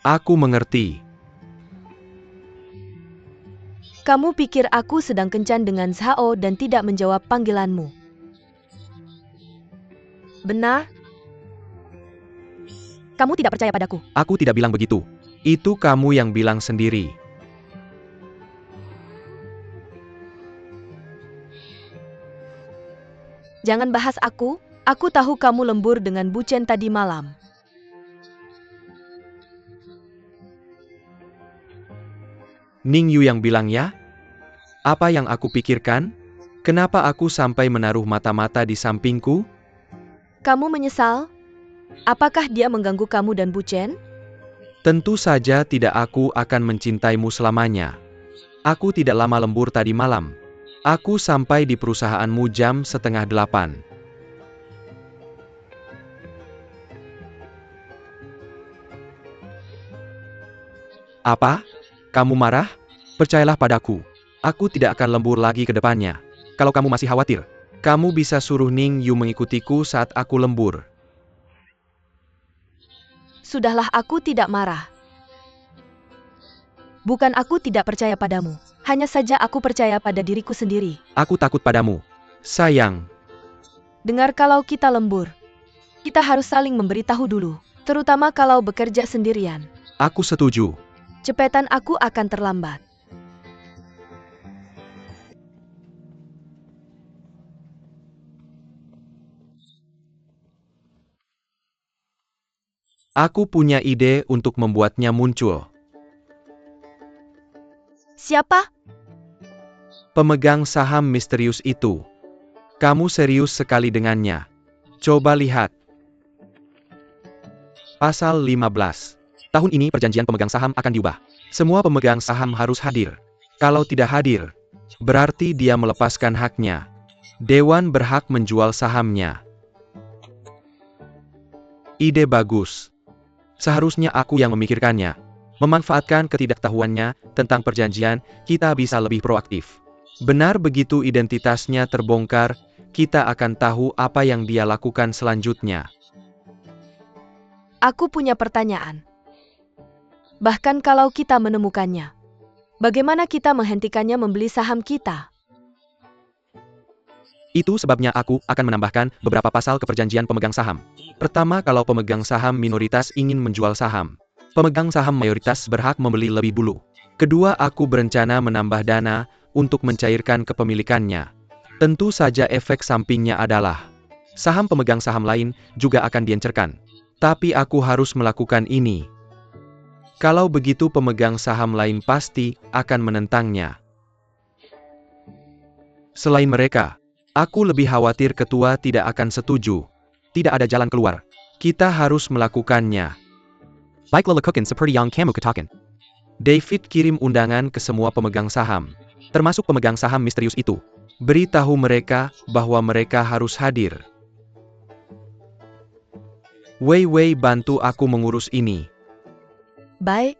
Speaker 2: Aku mengerti.
Speaker 1: Kamu pikir aku sedang kencan dengan Zhao dan tidak menjawab panggilanmu. Benar? Kamu tidak percaya padaku.
Speaker 2: Aku tidak bilang begitu. Itu kamu yang bilang sendiri.
Speaker 1: Jangan bahas aku. Aku tahu kamu lembur dengan Bu Chen tadi malam.
Speaker 2: Ning Yu yang bilang ya? Apa yang aku pikirkan? Kenapa aku sampai menaruh mata-mata di sampingku?
Speaker 1: Kamu menyesal? Apakah dia mengganggu kamu dan Bu Chen?
Speaker 2: Tentu saja tidak, aku akan mencintaimu selamanya. Aku tidak lama lembur tadi malam. Aku sampai di perusahaanmu jam 7:30. Apa? Kamu marah? Percayalah padaku. Aku tidak akan lembur lagi ke depannya. Kalau kamu masih khawatir, kamu bisa suruh Ning Yu mengikutiku saat aku lembur.
Speaker 1: Sudahlah, aku tidak marah. Bukan aku tidak percaya padamu. Hanya saja aku percaya pada diriku sendiri.
Speaker 2: Aku takut padamu. Sayang.
Speaker 1: Dengar, kalau kita lembur, kita harus saling memberitahu dulu. Terutama kalau bekerja sendirian.
Speaker 2: Aku setuju.
Speaker 1: Cepetan, aku akan terlambat.
Speaker 2: Aku punya ide untuk membuatnya muncul.
Speaker 1: Siapa?
Speaker 2: Pemegang saham misterius itu. Kamu serius sekali dengannya. Coba lihat. Pasal 15. Tahun ini perjanjian pemegang saham akan diubah. Semua pemegang saham harus hadir. Kalau tidak hadir, berarti dia melepaskan haknya. Dewan berhak menjual sahamnya. Ide bagus. Seharusnya aku yang memikirkannya. Memanfaatkan ketidaktahuannya tentang perjanjian, kita bisa lebih proaktif. Benar, begitu identitasnya terbongkar, kita akan tahu apa yang dia lakukan selanjutnya.
Speaker 1: Aku punya pertanyaan. Bahkan kalau kita menemukannya, bagaimana kita menghentikannya membeli saham kita?
Speaker 2: Itu sebabnya aku akan menambahkan beberapa pasal ke perjanjian pemegang saham. Pertama, kalau pemegang saham minoritas ingin menjual saham, pemegang saham mayoritas berhak membeli lebih dulu. Kedua, aku berencana menambah dana untuk mencairkan kepemilikannya. Tentu saja efek sampingnya adalah saham pemegang saham lain juga akan diencerkan. Tapi aku harus melakukan ini. Kalau begitu pemegang saham lain pasti akan menentangnya. Selain mereka, aku lebih khawatir ketua tidak akan setuju. Tidak ada jalan keluar. Kita harus melakukannya. Baiklah, lakukan seperti yang kamu katakan. David kirim undangan ke semua pemegang saham, termasuk pemegang saham misterius itu. Beritahu mereka bahwa mereka harus hadir. Wei Wei, bantu aku mengurus ini.
Speaker 1: Baik.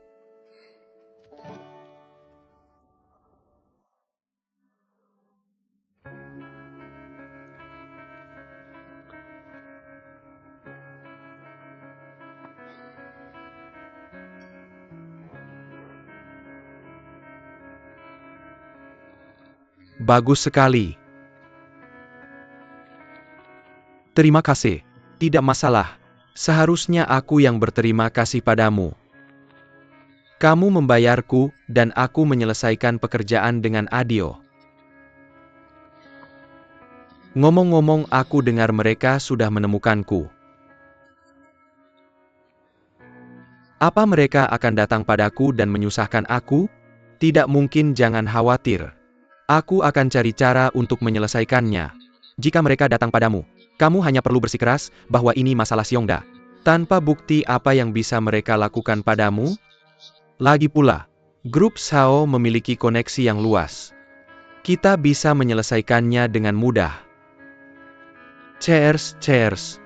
Speaker 2: Bagus sekali. Terima kasih. Tidak masalah. Seharusnya aku yang berterima kasih padamu. Kamu membayarku, dan aku menyelesaikan pekerjaan dengan adil. Ngomong-ngomong, aku dengar mereka sudah menemukanku. Apa mereka akan datang padaku dan menyusahkan aku? Tidak mungkin, jangan khawatir. Aku akan cari cara untuk menyelesaikannya. Jika mereka datang padamu, kamu hanya perlu bersikeras bahwa ini masalah Xiongda. Tanpa bukti, apa yang bisa mereka lakukan padamu? Lagi pula, grup Shao memiliki koneksi yang luas. Kita bisa menyelesaikannya dengan mudah. Cheers, cheers.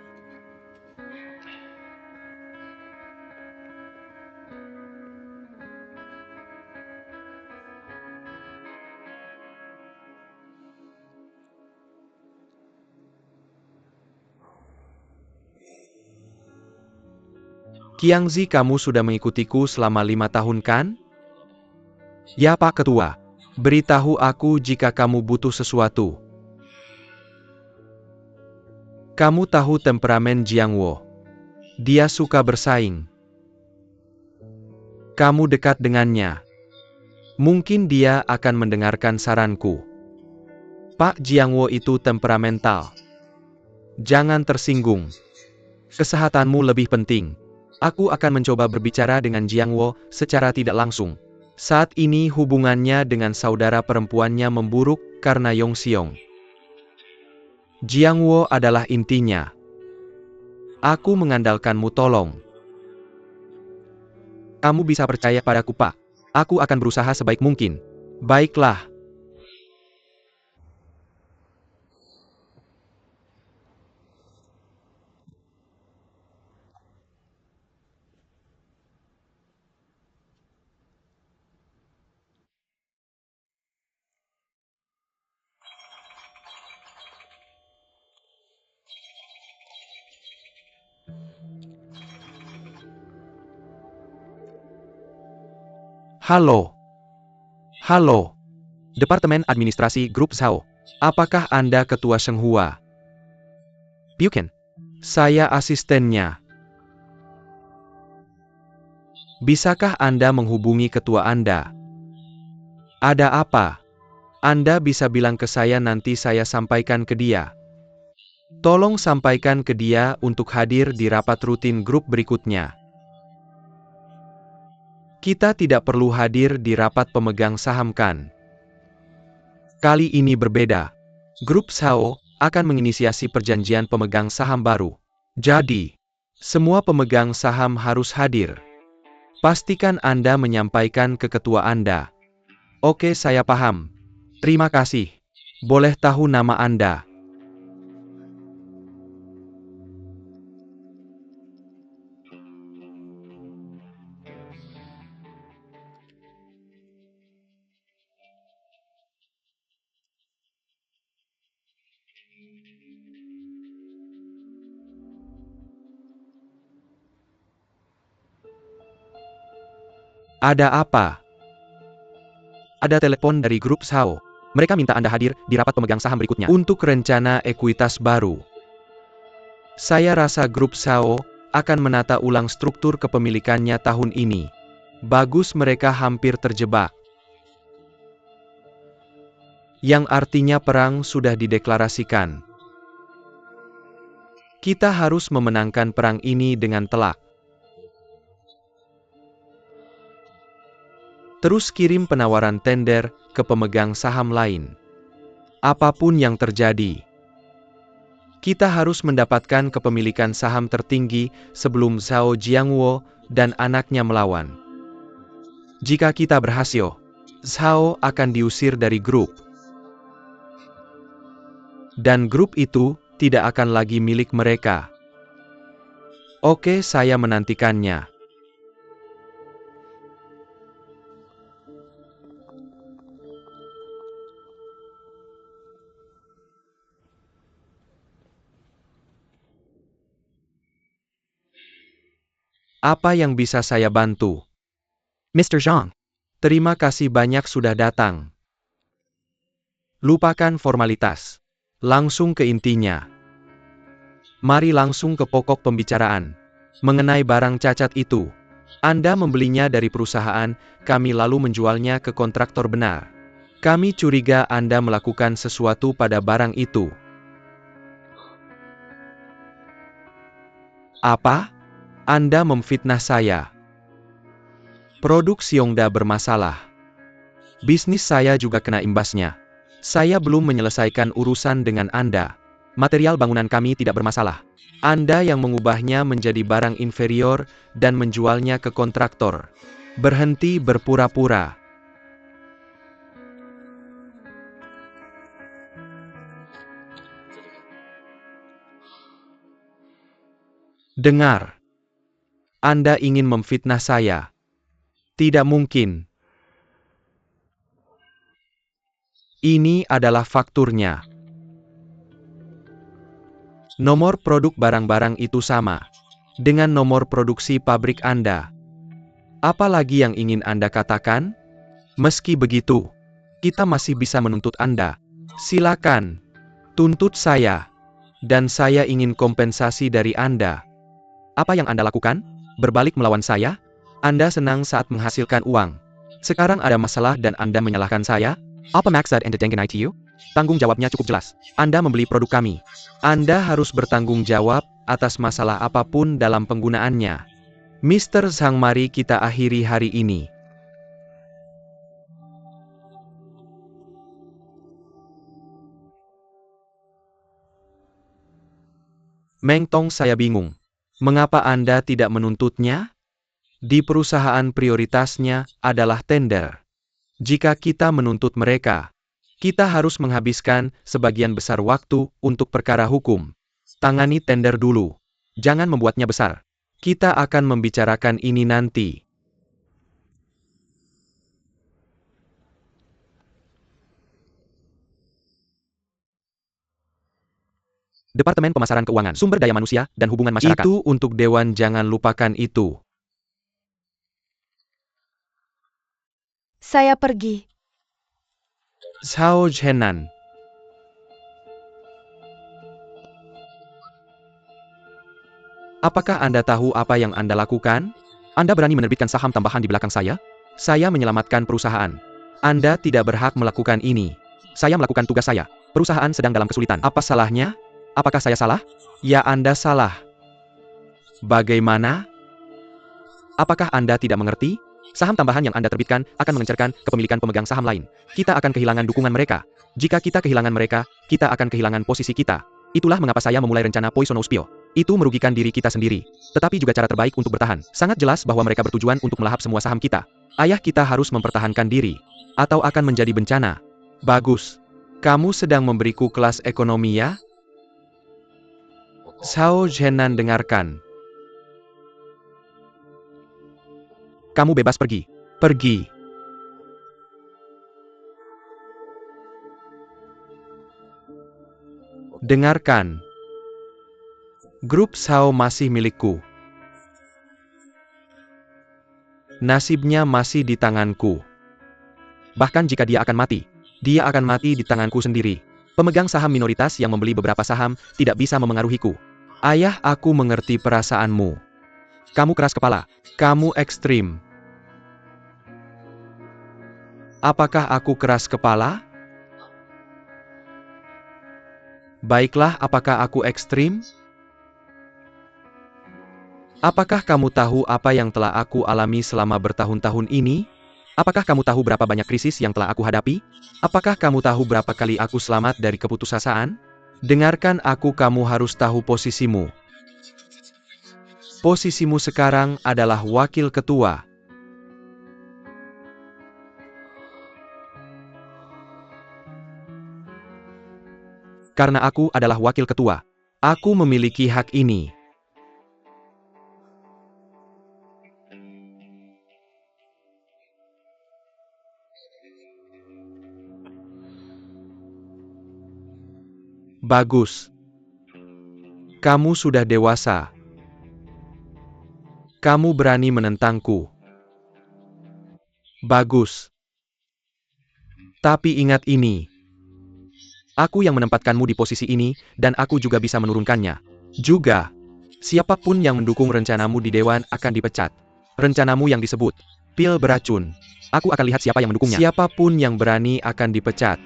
Speaker 2: Qiangzi, kamu sudah mengikutiku selama 5 tahun kan? Ya Pak Ketua. Beritahu aku jika kamu butuh sesuatu. Kamu tahu temperamen Jiangwo. Dia suka bersaing. Kamu dekat dengannya. Mungkin dia akan mendengarkan saranku. Pak Jiangwo itu temperamental. Jangan tersinggung. Kesehatanmu lebih penting. Aku akan mencoba berbicara dengan Jiangwo secara tidak langsung. Saat ini hubungannya dengan saudara perempuannya memburuk karena Yongxiong. Jiangwo adalah intinya. Aku mengandalkanmu, tolong. Kamu bisa percaya padaku, Pak. Aku akan berusaha sebaik mungkin. Baiklah. Halo. Halo. Departemen Administrasi Grup Shao. Apakah Anda Ketua Shenghua? Piuken. Saya asistennya. Bisakah Anda menghubungi ketua Anda? Ada apa? Anda bisa bilang ke saya, nanti saya sampaikan ke dia. Tolong sampaikan ke dia untuk hadir di rapat rutin grup berikutnya. Kita tidak perlu hadir di rapat pemegang saham kan? Kali ini berbeda. Grup Shao akan menginisiasi perjanjian pemegang saham baru. Jadi, semua pemegang saham harus hadir. Pastikan Anda menyampaikan ke ketua Anda. Oke, saya paham. Terima kasih. Boleh tahu nama Anda? Ada apa? Ada telepon dari grup Shao. Mereka minta Anda hadir di rapat pemegang saham berikutnya untuk rencana ekuitas baru. Saya rasa grup Shao akan menata ulang struktur kepemilikannya tahun ini. Bagus, mereka hampir terjebak. Yang artinya perang sudah dideklarasikan. Kita harus memenangkan perang ini dengan telak. Terus kirim penawaran tender ke pemegang saham lain. Apapun yang terjadi, kita harus mendapatkan kepemilikan saham tertinggi sebelum Zhao Jiangwo dan anaknya melawan. Jika kita berhasil, Zhao akan diusir dari grup. Dan grup itu tidak akan lagi milik mereka. Oke, saya menantikannya. Apa yang bisa saya bantu? Mr. Zhang. Terima kasih banyak sudah datang. Lupakan formalitas. Langsung ke intinya. Mari langsung ke pokok pembicaraan. Mengenai barang cacat itu. Anda membelinya dari perusahaan, kami lalu menjualnya ke kontraktor benar. Kami curiga Anda melakukan sesuatu pada barang itu. Apa? Anda memfitnah saya. Produk Xiongda bermasalah. Bisnis saya juga kena imbasnya. Saya belum menyelesaikan urusan dengan Anda. Material bangunan kami tidak bermasalah. Anda yang mengubahnya menjadi barang inferior dan menjualnya ke kontraktor. Berhenti berpura-pura. Dengar. Anda ingin memfitnah saya. Tidak mungkin. Ini adalah fakturnya. Nomor produk barang-barang itu sama dengan nomor produksi pabrik Anda. Apalagi yang ingin Anda katakan? Meski begitu, kita masih bisa menuntut Anda. Silakan, tuntut saya. Dan saya ingin kompensasi dari Anda. Apa yang Anda lakukan? Berbalik melawan saya? Anda senang saat menghasilkan uang. Sekarang ada masalah dan Anda menyalahkan saya? Apa maksud Anda dengan itu? Tanggung jawabnya cukup jelas. Anda membeli produk kami. Anda harus bertanggung jawab atas masalah apapun dalam penggunaannya. Mr. Zhang, mari kita akhiri hari ini. Meng Tong, saya bingung. Mengapa Anda tidak menuntutnya? Di perusahaan prioritasnya adalah tender. Jika kita menuntut mereka, kita harus menghabiskan sebagian besar waktu untuk perkara hukum. Tangani tender dulu. Jangan membuatnya besar. Kita akan membicarakan ini nanti. Departemen Pemasaran Keuangan, Sumber Daya Manusia, dan Hubungan Masyarakat. Itu untuk Dewan, jangan lupakan itu.
Speaker 1: Saya pergi.
Speaker 2: Zhao Zhenan. Apakah Anda tahu apa yang Anda lakukan? Anda berani menerbitkan saham tambahan di belakang saya? Saya menyelamatkan perusahaan. Anda tidak berhak melakukan ini. Saya melakukan tugas saya. Perusahaan sedang dalam kesulitan. Apa salahnya? Apakah saya salah? Ya, Anda salah. Bagaimana? Apakah Anda tidak mengerti? Saham tambahan yang Anda terbitkan akan mengencerkan kepemilikan pemegang saham lain. Kita akan kehilangan dukungan mereka. Jika kita kehilangan mereka, kita akan kehilangan posisi kita. Itulah mengapa saya memulai rencana Poisonospio. Itu merugikan diri kita sendiri. Tetapi juga cara terbaik untuk bertahan. Sangat jelas bahwa mereka bertujuan untuk melahap semua saham kita. Ayah kita harus mempertahankan diri. Atau akan menjadi bencana. Bagus. Kamu sedang memberiku kelas ekonomi, ya? Zhao Zhenan, dengarkan. Kamu bebas pergi. Pergi. Dengarkan. Grup Zhao masih milikku. Nasibnya masih di tanganku. Bahkan jika dia akan mati, dia akan mati di tanganku sendiri. Pemegang saham minoritas yang membeli beberapa saham tidak bisa memengaruhiku. Ayah, aku mengerti perasaanmu. Kamu keras kepala. Kamu ekstrim. Apakah aku keras kepala? Baiklah, apakah aku ekstrim? Apakah kamu tahu apa yang telah aku alami selama bertahun-tahun ini? Apakah kamu tahu berapa banyak krisis yang telah aku hadapi? Apakah kamu tahu berapa kali aku selamat dari keputusasaan? Dengarkan aku, kamu harus tahu posisimu. Posisimu sekarang adalah wakil ketua. Karena aku adalah wakil ketua, aku memiliki hak ini. Bagus. Kamu sudah dewasa. Kamu berani menentangku. Bagus. Tapi ingat ini. Aku yang menempatkanmu di posisi ini, dan aku juga bisa menurunkannya. Juga, siapapun yang mendukung rencanamu di Dewan akan dipecat. Rencanamu yang disebut pil beracun. Aku akan lihat siapa yang mendukungnya. Siapapun yang berani akan dipecat.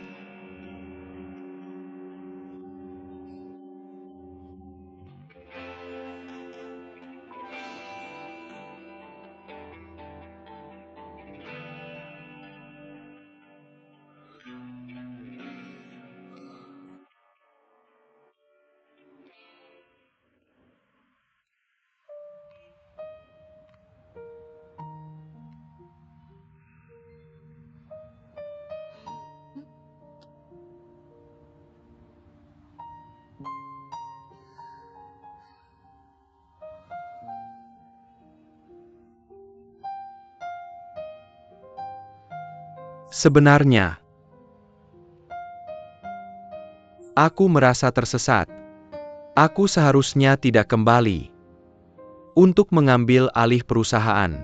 Speaker 2: Sebenarnya, aku merasa tersesat. Aku seharusnya tidak kembali untuk mengambil alih perusahaan.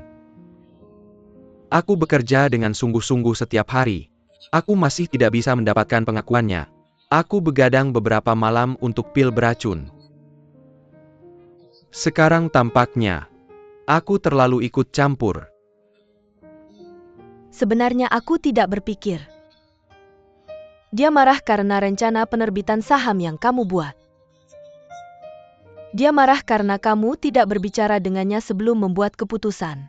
Speaker 2: Aku bekerja dengan sungguh-sungguh setiap hari. Aku masih tidak bisa mendapatkan pengakuannya. Aku begadang beberapa malam untuk pil beracun. Sekarang tampaknya, aku terlalu ikut campur.
Speaker 1: Sebenarnya aku tidak berpikir. Dia marah karena rencana penerbitan saham yang kamu buat. Dia marah karena kamu tidak berbicara dengannya sebelum membuat keputusan.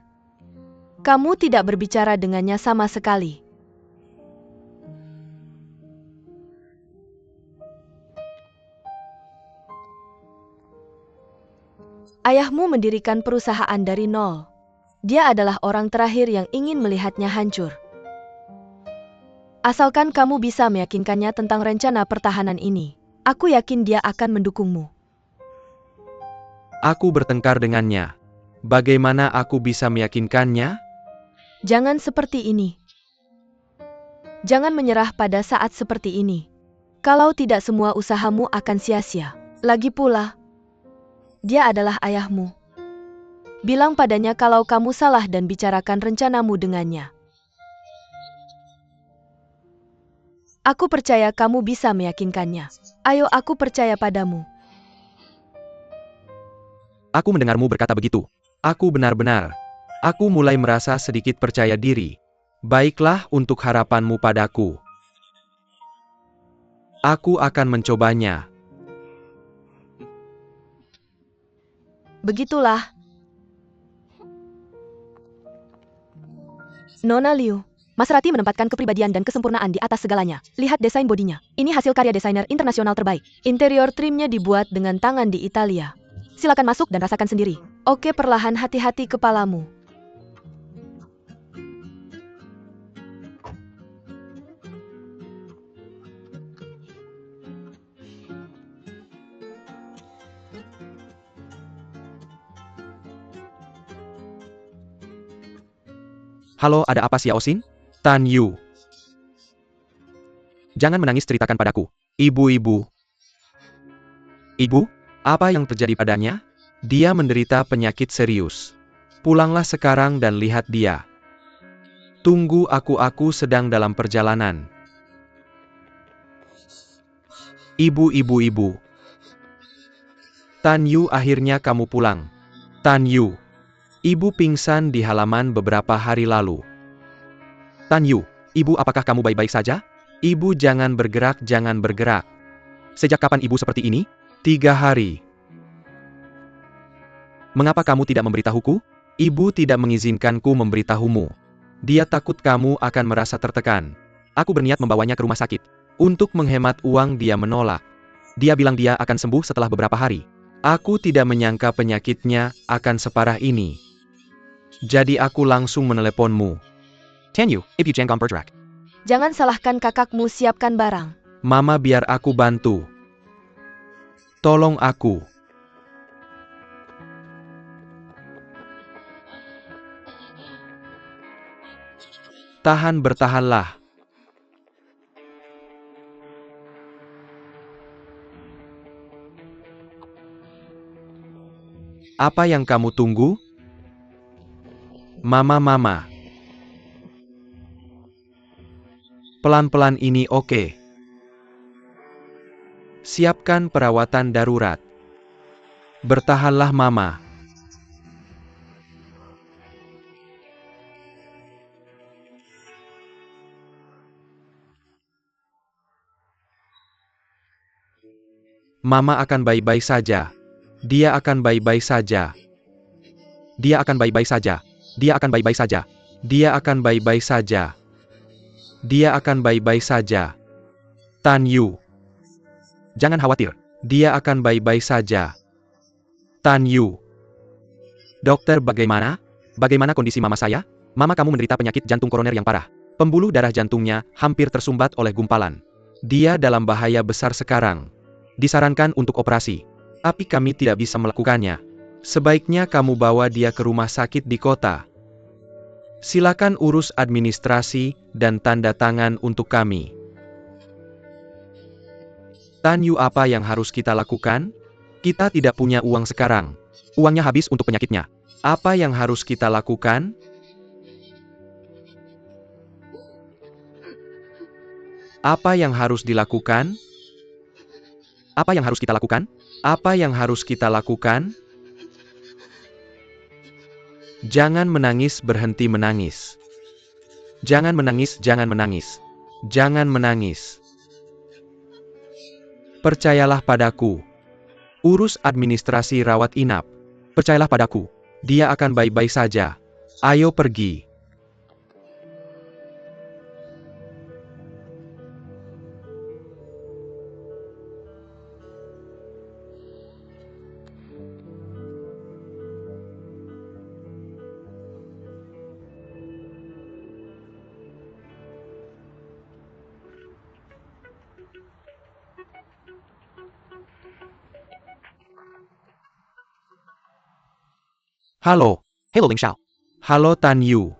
Speaker 1: Kamu tidak berbicara dengannya sama sekali. Ayahmu mendirikan perusahaan dari nol. Dia adalah orang terakhir yang ingin melihatnya hancur. Asalkan kamu bisa meyakinkannya tentang rencana pertahanan ini, aku yakin dia akan mendukungmu.
Speaker 2: Aku bertengkar dengannya. Bagaimana aku bisa meyakinkannya?
Speaker 1: Jangan seperti ini. Jangan menyerah pada saat seperti ini. Kalau tidak, semua usahamu akan sia-sia. Lagi pula, dia adalah ayahmu. Bilang padanya kalau kamu salah dan bicarakan rencanamu dengannya. Aku percaya kamu bisa meyakinkannya. Ayo, aku percaya padamu.
Speaker 2: Aku mendengarmu berkata begitu. Aku benar-benar. Aku mulai merasa sedikit percaya diri. Baiklah untuk harapanmu padaku. Aku akan mencobanya.
Speaker 1: Begitulah. Nona Liu, Mas Rati menempatkan kepribadian dan kesempurnaan di atas segalanya. Lihat desain bodinya. Ini hasil karya desainer internasional terbaik. Interior trimnya dibuat dengan tangan di Italia. Silakan masuk dan rasakan sendiri. Oke, perlahan, hati-hati kepalamu.
Speaker 2: Halo, ada apa Xiao Xin? Tan Yu. Jangan menangis, ceritakan padaku. Ibu-ibu. Ibu, apa yang terjadi padanya? Dia menderita penyakit serius. Pulanglah sekarang dan lihat dia. Tunggu aku sedang dalam perjalanan. Ibu. Tan Yu, akhirnya kamu pulang. Tan Yu. Ibu pingsan di halaman beberapa hari lalu. Tan Yu, ibu, apakah kamu baik-baik saja? Ibu, jangan bergerak, jangan bergerak. Sejak kapan ibu seperti ini? 3 hari. Mengapa kamu tidak memberitahuku? Ibu tidak mengizinkanku memberitahumu. Dia takut kamu akan merasa tertekan. Aku berniat membawanya ke rumah sakit. Untuk menghemat uang, dia menolak. Dia bilang dia akan sembuh setelah beberapa hari. Aku tidak menyangka penyakitnya akan separah ini. Jadi aku langsung meneleponmu. Tan Yu, Ibu Jangkam Bergerak.
Speaker 1: Jangan salahkan kakakmu, siapkan barang.
Speaker 2: Mama, biar aku bantu. Tolong aku. Bertahanlah. Apa yang kamu tunggu? Mama. Pelan-pelan ini, oke. Siapkan perawatan darurat. Bertahanlah Mama. Mama akan baik-baik saja. Dia akan baik-baik saja. Dia akan baik-baik saja. Dia akan baik-baik saja. Dia akan baik-baik saja. Dia akan baik-baik saja. Tan Yu. Jangan khawatir. Dia akan baik-baik saja. Tan Yu. Dokter, bagaimana? Bagaimana kondisi mama saya? Mama kamu menderita penyakit jantung koroner yang parah. Pembuluh darah jantungnya hampir tersumbat oleh gumpalan. Dia dalam bahaya besar sekarang. Disarankan untuk operasi. Tapi kami tidak bisa melakukannya. Sebaiknya kamu bawa dia ke rumah sakit di kota. Silakan urus administrasi dan tanda tangan untuk kami. Tan Yu, apa yang harus kita lakukan? Kita tidak punya uang sekarang. Uangnya habis untuk penyakitnya. Apa yang harus kita lakukan? Apa yang harus dilakukan? Apa yang harus kita lakukan? Apa yang harus kita lakukan? Jangan menangis, berhenti menangis. Jangan menangis, jangan menangis. Jangan menangis. Percayalah padaku. Urus administrasi rawat inap. Percayalah padaku. Dia akan baik-baik saja. Ayo pergi.
Speaker 3: Halo. Hello Ling Xiao.
Speaker 2: Halo Tan Yu.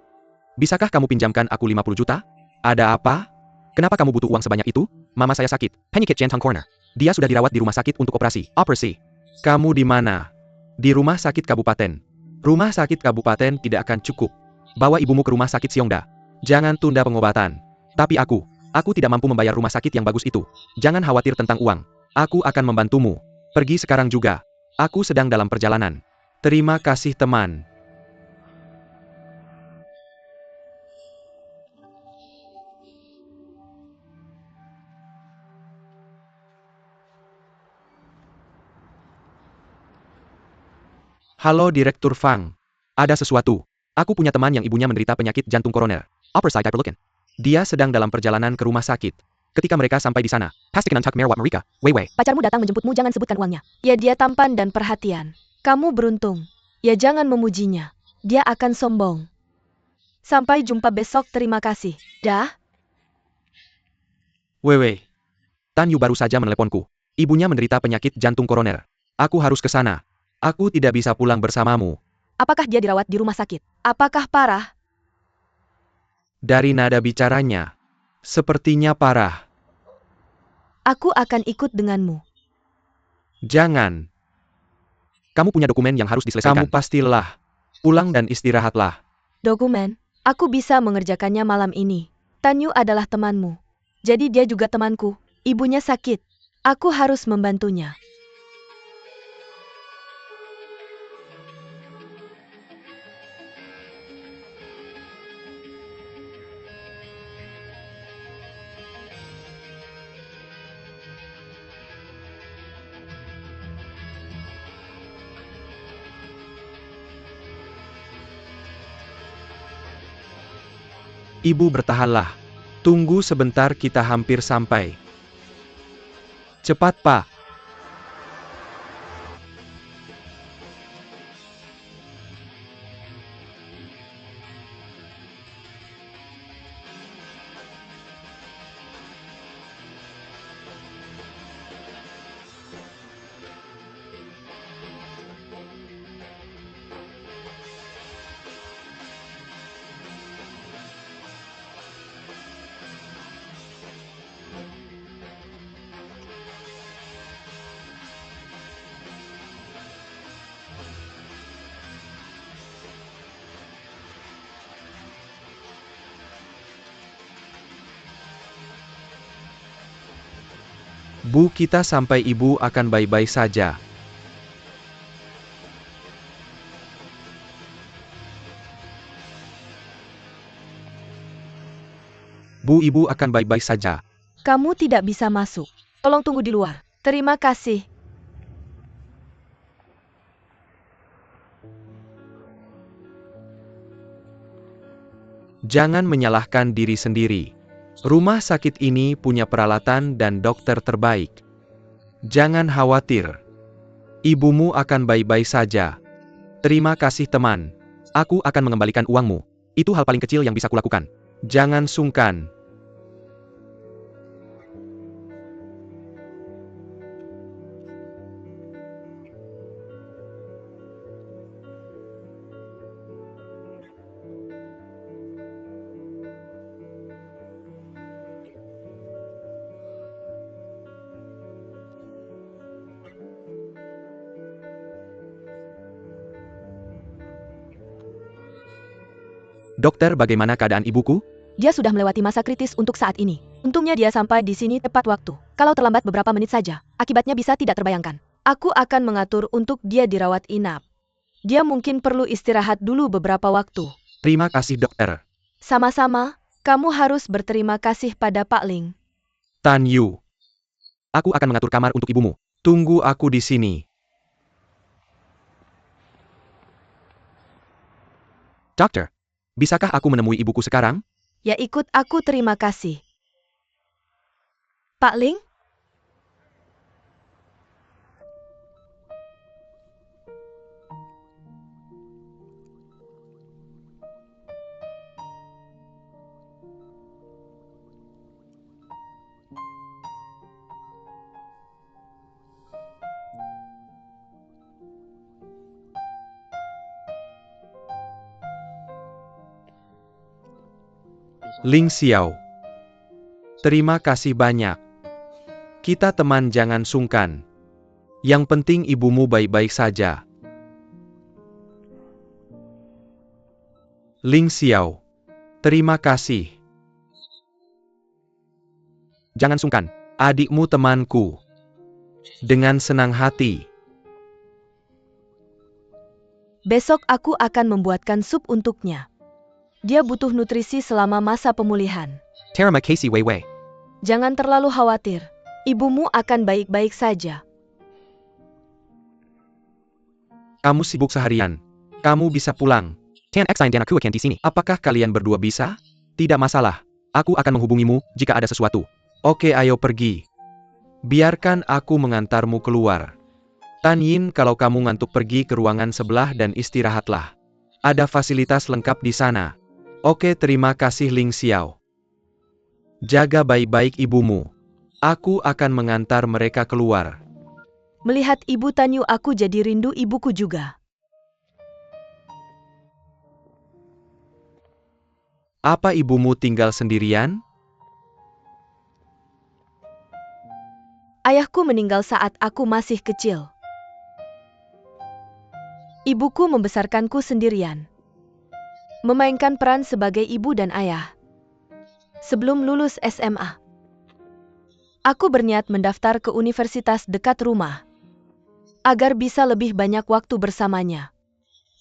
Speaker 3: Bisakah kamu pinjamkan aku 50 juta?
Speaker 2: Ada apa?
Speaker 3: Kenapa kamu butuh uang sebanyak itu? Mama saya sakit. Penyakit jantung corner. Dia sudah dirawat di rumah sakit untuk operasi. Operasi.
Speaker 2: Kamu di mana? Di rumah sakit kabupaten. Rumah sakit kabupaten tidak akan cukup.
Speaker 3: Bawa ibumu ke rumah sakit Xiongda.
Speaker 2: Jangan tunda pengobatan.
Speaker 3: Tapi aku tidak mampu membayar rumah sakit yang bagus itu. Jangan khawatir tentang uang.
Speaker 2: Aku akan membantumu. Pergi sekarang juga. Aku sedang dalam perjalanan. Terima kasih teman. Halo Direktur Fang.
Speaker 3: Ada sesuatu. Aku punya teman yang ibunya menderita penyakit jantung koroner. Operasi hyperleukemia.
Speaker 2: Dia sedang dalam perjalanan ke rumah sakit.
Speaker 3: Ketika mereka sampai di sana, pastikan antak merwat mereka. Wei.
Speaker 1: Pacarmu datang menjemputmu, jangan sebutkan uangnya. Ya, dia tampan dan perhatian. Kamu beruntung. Ya, jangan memujinya. Dia akan sombong. Sampai jumpa besok, terima kasih. Dah.
Speaker 2: Wei.
Speaker 3: Tan Yu baru saja meneleponku. Ibunya menderita penyakit jantung koroner. Aku harus ke sana.
Speaker 2: Aku tidak bisa pulang bersamamu.
Speaker 1: Apakah dia dirawat di rumah sakit? Apakah parah?
Speaker 2: Dari nada bicaranya, sepertinya parah.
Speaker 1: Aku akan ikut denganmu.
Speaker 2: Jangan.
Speaker 3: Kamu punya dokumen yang harus diselesaikan.
Speaker 2: Kamu pasti lelah. Pulang dan istirahatlah.
Speaker 1: Dokumen? Aku bisa mengerjakannya malam ini. Tan Yu adalah temanmu. Jadi dia juga temanku. Ibunya sakit. Aku harus membantunya.
Speaker 2: Ibu, bertahanlah. Tunggu sebentar, kita hampir sampai. Cepat, Pak. Bu, kita sampai ibu akan baik-baik saja. Bu, ibu akan baik-baik saja.
Speaker 1: Kamu tidak bisa masuk. Tolong tunggu di luar. Terima kasih.
Speaker 2: Jangan menyalahkan diri sendiri. Rumah sakit ini punya peralatan dan dokter terbaik. Jangan khawatir. Ibumu akan baik-baik saja. Terima kasih teman. Aku akan mengembalikan uangmu. Itu hal paling kecil yang bisa kulakukan. Jangan sungkan.
Speaker 3: Dokter, bagaimana keadaan ibuku?
Speaker 1: Dia sudah melewati masa kritis untuk saat ini. Untungnya dia sampai di sini tepat waktu. Kalau terlambat beberapa menit saja, akibatnya bisa tidak terbayangkan. Aku akan mengatur untuk dia dirawat inap. Dia mungkin perlu istirahat dulu beberapa waktu.
Speaker 3: Terima kasih dokter.
Speaker 1: Sama-sama, kamu harus berterima kasih pada Pak Ling.
Speaker 2: Tan Yu,
Speaker 3: Aku akan mengatur kamar untuk ibumu.
Speaker 2: tunggu aku di sini.
Speaker 3: Dokter, bisakah aku menemui ibuku sekarang?
Speaker 1: Ya ikut aku, terima kasih. Pak Ling?
Speaker 2: Ling Xiao. Terima kasih banyak. Kita teman, jangan sungkan. Yang penting ibumu baik-baik saja. Ling Xiao. Terima kasih.
Speaker 3: Jangan sungkan.
Speaker 2: Adikmu temanku. Dengan senang hati.
Speaker 1: Besok aku akan membuatkan sup untuknya. Dia butuh nutrisi selama masa pemulihan.
Speaker 3: Terima kasih Wei.
Speaker 1: Jangan terlalu khawatir. Ibumu akan baik-baik saja.
Speaker 2: Kamu sibuk seharian. Kamu bisa pulang.
Speaker 3: Tan Xine dan aku akan di sini.
Speaker 2: Apakah kalian berdua bisa?
Speaker 3: Tidak masalah. Aku akan menghubungimu jika ada sesuatu.
Speaker 2: Oke, ayo pergi. Biarkan aku mengantarmu keluar. Tan Yin, kalau kamu ngantuk, pergi ke ruangan sebelah dan istirahatlah. Ada fasilitas lengkap di sana. Oke, terima kasih Ling Xiao. Jaga baik-baik ibumu. Aku akan mengantar mereka keluar.
Speaker 1: Melihat Ibu Tanyu, aku jadi rindu ibuku juga.
Speaker 2: Apa ibumu tinggal sendirian?
Speaker 1: Ayahku meninggal saat aku masih kecil. Ibuku membesarkanku sendirian. Memainkan peran sebagai ibu dan ayah. Sebelum lulus SMA, aku berniat mendaftar ke universitas dekat rumah, agar bisa lebih banyak waktu bersamanya.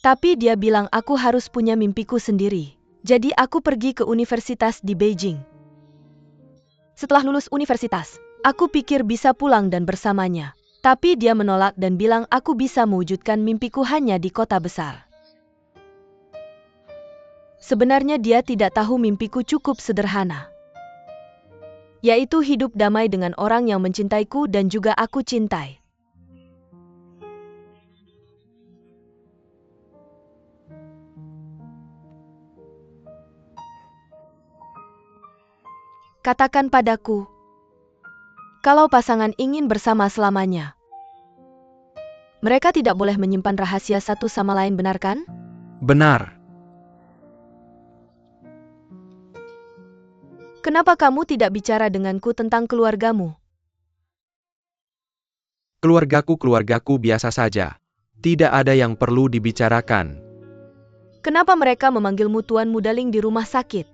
Speaker 1: Tapi dia bilang aku harus punya mimpiku sendiri. Jadi aku pergi ke universitas di Beijing. Setelah lulus universitas, aku pikir bisa pulang dan bersamanya. Tapi dia menolak dan bilang aku bisa mewujudkan mimpiku hanya di kota besar. Sebenarnya dia tidak tahu mimpiku cukup sederhana. Yaitu hidup damai dengan orang yang mencintaiku dan juga aku cintai. Katakan padaku, kalau pasangan ingin bersama selamanya, mereka tidak boleh menyimpan rahasia satu sama lain, benar kan?
Speaker 2: Benar.
Speaker 1: Kenapa kamu tidak bicara denganku tentang keluargamu?
Speaker 2: Keluargaku biasa saja. Tidak ada yang perlu dibicarakan.
Speaker 1: Kenapa mereka memanggilmu Tuan Mudaling di rumah sakit?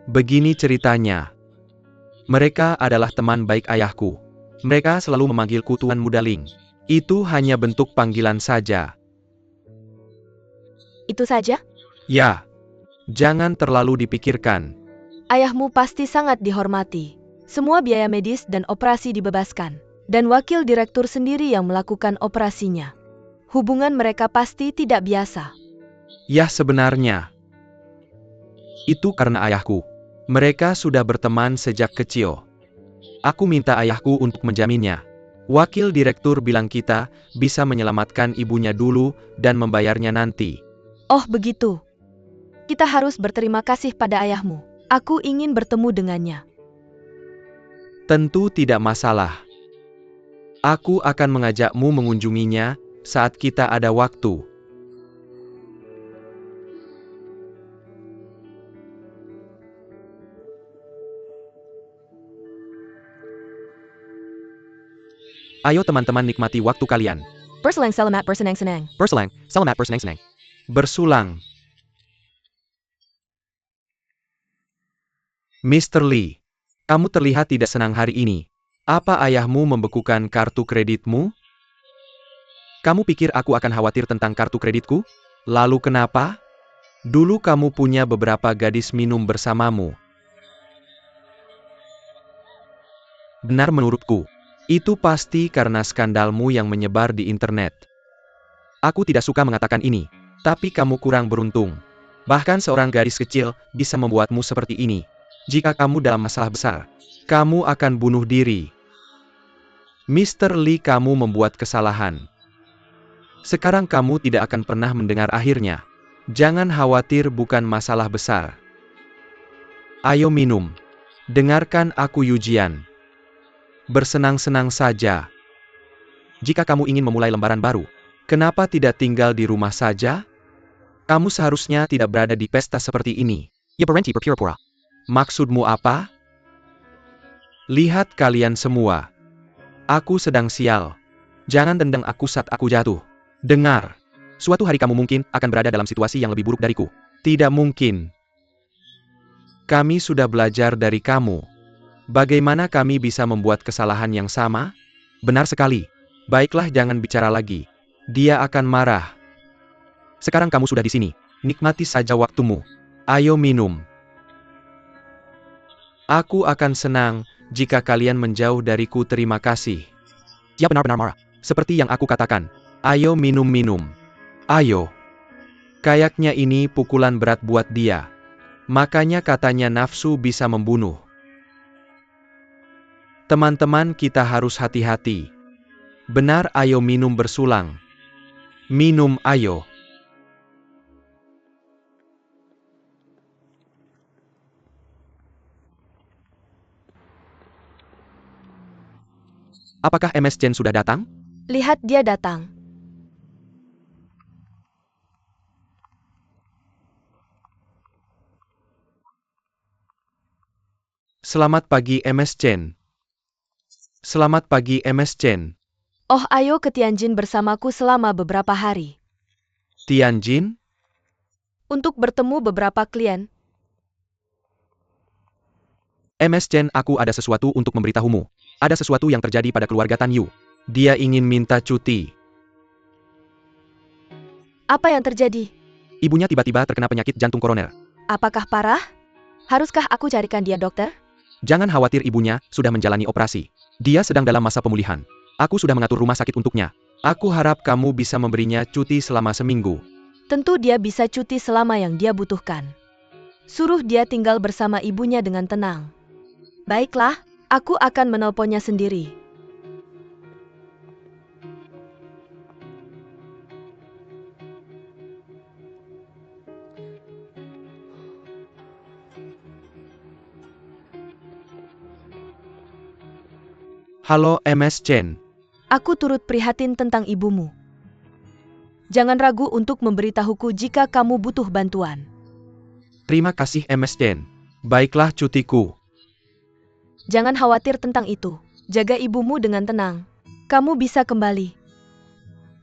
Speaker 2: Begini ceritanya. Mereka adalah teman baik ayahku. Mereka selalu memanggilku Tuan Muda Ling. Itu hanya bentuk panggilan saja.
Speaker 1: Itu saja?
Speaker 2: Ya, jangan terlalu dipikirkan.
Speaker 1: Ayahmu pasti sangat dihormati. Semua biaya medis dan operasi dibebaskan. Dan wakil direktur sendiri yang melakukan operasinya. Hubungan mereka pasti tidak biasa.
Speaker 2: Ya sebenarnya. Itu karena ayahku. Mereka sudah berteman sejak kecil. Aku minta ayahku untuk menjaminnya. Wakil direktur bilang kita bisa menyelamatkan ibunya dulu dan membayarnya nanti.
Speaker 1: Oh begitu. Kita harus berterima kasih pada ayahmu. Aku ingin bertemu dengannya.
Speaker 2: Tentu tidak masalah. Aku akan mengajakmu mengunjunginya saat kita ada waktu. Ayo teman-teman nikmati waktu kalian.
Speaker 1: Berselang selamat bersenang-senang.
Speaker 3: Berselang, selamat bersenang-senang.
Speaker 2: Bersulang. Mr. Lee, kamu terlihat tidak senang hari ini. Apa ayahmu membekukan kartu kreditmu? Kamu pikir aku akan khawatir tentang kartu kreditku? Lalu kenapa? Dulu kamu punya beberapa gadis minum bersamamu. Benar menurutku. Itu pasti karena skandalmu yang menyebar di internet. Aku tidak suka mengatakan ini, tapi kamu kurang beruntung. Bahkan seorang gadis kecil bisa membuatmu seperti ini. Jika kamu dalam masalah besar, kamu akan bunuh diri. Mr. Lee, kamu membuat kesalahan. Sekarang kamu tidak akan pernah mendengar akhirnya. Jangan khawatir, bukan masalah besar. Ayo minum. Dengarkan aku, Yujian. Bersenang-senang saja. Jika kamu ingin memulai lembaran baru, kenapa tidak tinggal di rumah saja? Kamu seharusnya tidak berada di pesta seperti ini.
Speaker 3: Ya berhenti berpura-pura.
Speaker 2: Maksudmu apa? Lihat kalian semua. Aku sedang sial. Jangan tendang aku saat aku jatuh. Dengar.
Speaker 3: Suatu hari kamu mungkin akan berada dalam situasi yang lebih buruk dariku.
Speaker 2: Tidak mungkin. Kami sudah belajar dari kamu. Bagaimana kami bisa membuat kesalahan yang sama?
Speaker 3: Benar sekali.
Speaker 2: Baiklah, jangan bicara lagi. Dia akan marah.
Speaker 3: Sekarang kamu sudah di sini.
Speaker 2: Nikmati saja waktumu. Ayo minum. Aku akan senang jika kalian menjauh dariku. Terima kasih.
Speaker 3: Ya benar-benar marah.
Speaker 2: Seperti yang aku katakan. Ayo minum-minum. Ayo. Kayaknya ini pukulan berat buat dia. Makanya katanya nafsu bisa membunuh. Teman-teman, kita harus hati-hati. Benar, ayo minum bersulang. Minum, ayo.
Speaker 3: Apakah MS Chen sudah datang?
Speaker 1: Lihat, dia datang.
Speaker 2: Selamat pagi, MS Chen. Selamat pagi, MS Chen.
Speaker 1: Oh, ayo ke Tianjin bersamaku selama beberapa hari.
Speaker 2: Tianjin?
Speaker 1: Untuk bertemu beberapa klien.
Speaker 2: MS Chen, aku ada sesuatu untuk memberitahumu. Ada sesuatu yang terjadi pada keluarga Tan Yu. Dia ingin minta cuti.
Speaker 1: Apa yang terjadi?
Speaker 3: Ibunya tiba-tiba terkena penyakit jantung koroner.
Speaker 1: Apakah parah? Haruskah aku carikan dia dokter?
Speaker 3: Jangan khawatir, ibunya sudah menjalani operasi. Dia sedang dalam masa pemulihan. Aku sudah mengatur rumah sakit untuknya.
Speaker 2: Aku harap kamu bisa memberinya cuti selama seminggu.
Speaker 1: Tentu dia bisa cuti selama yang dia butuhkan. Suruh dia tinggal bersama ibunya dengan tenang. Baiklah, aku akan menelponnya sendiri.
Speaker 2: Halo, MS Chen.
Speaker 1: Aku turut prihatin tentang ibumu. Jangan ragu untuk memberitahuku jika kamu butuh bantuan.
Speaker 2: Terima kasih, MS Chen. Baiklah, cutiku.
Speaker 1: Jangan khawatir tentang itu. Jaga ibumu dengan tenang. Kamu bisa kembali.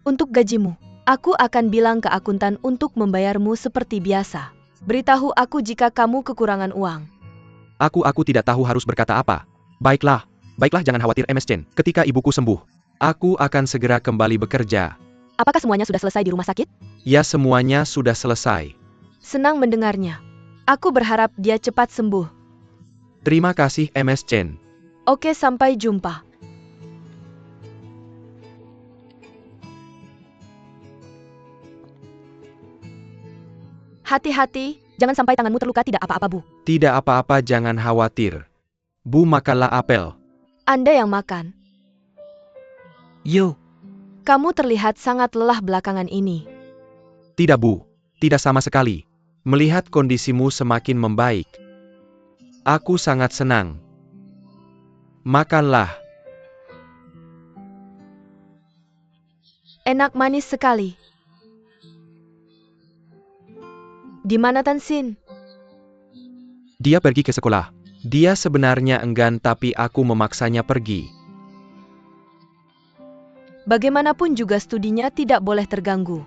Speaker 1: Untuk gajimu, aku akan bilang ke akuntan untuk membayarmu seperti biasa. Beritahu aku jika kamu kekurangan uang.
Speaker 3: Aku tidak tahu harus berkata apa. Baiklah, baiklah jangan khawatir MS Chen. Ketika ibuku sembuh, aku akan segera kembali bekerja.
Speaker 1: Apakah semuanya sudah selesai di rumah sakit?
Speaker 3: Ya semuanya sudah selesai.
Speaker 1: Senang mendengarnya. Aku berharap dia cepat sembuh.
Speaker 3: Terima kasih MS Chen.
Speaker 1: Oke, sampai jumpa. Hati-hati, jangan sampai tanganmu terluka. Tidak apa-apa, Bu.
Speaker 3: Tidak apa-apa jangan khawatir. Bu makanlah apel.
Speaker 1: Anda yang makan.
Speaker 3: Yo.
Speaker 1: Kamu terlihat sangat lelah belakangan ini.
Speaker 3: Tidak Bu, tidak sama sekali. Melihat kondisimu semakin membaik. Aku sangat senang. Makanlah.
Speaker 1: Enak manis sekali. Di mana Tan Xin?
Speaker 3: Dia pergi ke sekolah. Dia sebenarnya enggan tapi aku memaksanya pergi.
Speaker 1: Bagaimanapun juga studinya tidak boleh terganggu.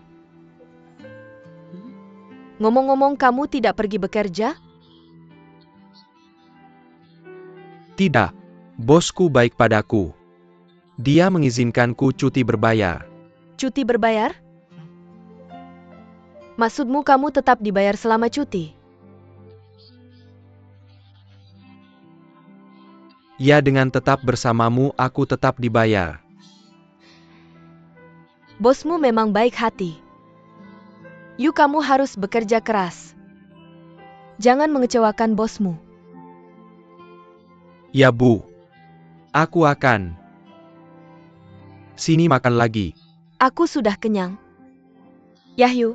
Speaker 1: Ngomong-ngomong, kamu tidak pergi bekerja?
Speaker 3: Tidak. Bosku baik padaku. Dia mengizinkanku cuti berbayar.
Speaker 1: Cuti berbayar? Maksudmu kamu tetap dibayar selama cuti?
Speaker 3: Ya dengan tetap bersamamu aku tetap dibayar.
Speaker 1: Bosmu memang baik hati. Yuk, kamu harus bekerja keras. Jangan mengecewakan bosmu.
Speaker 3: Ya Bu. Aku akan. Sini makan lagi.
Speaker 1: Aku sudah kenyang. Yahyu.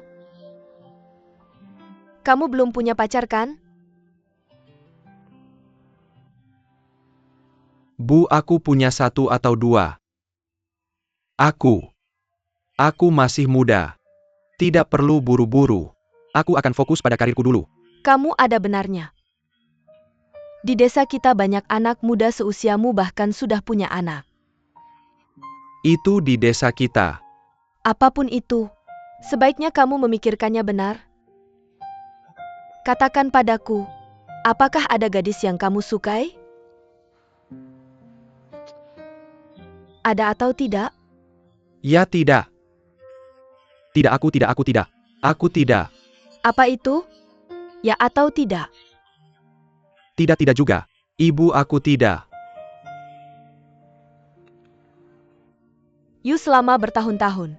Speaker 1: Kamu belum punya pacar kan?
Speaker 3: Bu aku punya 1 atau 2. Aku masih muda. Tidak perlu buru-buru. Aku akan fokus pada karirku dulu.
Speaker 1: Kamu ada benarnya. Di desa kita banyak anak muda seusiamu bahkan sudah punya anak.
Speaker 3: Itu di desa kita.
Speaker 1: Apapun itu, sebaiknya kamu memikirkannya benar. Katakan padaku, apakah ada gadis yang kamu sukai? Ada atau tidak?
Speaker 3: Ya tidak. Aku tidak.
Speaker 1: Apa itu? Ya atau tidak?
Speaker 3: Tidak juga. Ibu aku tidak.
Speaker 1: Yu selama bertahun-tahun.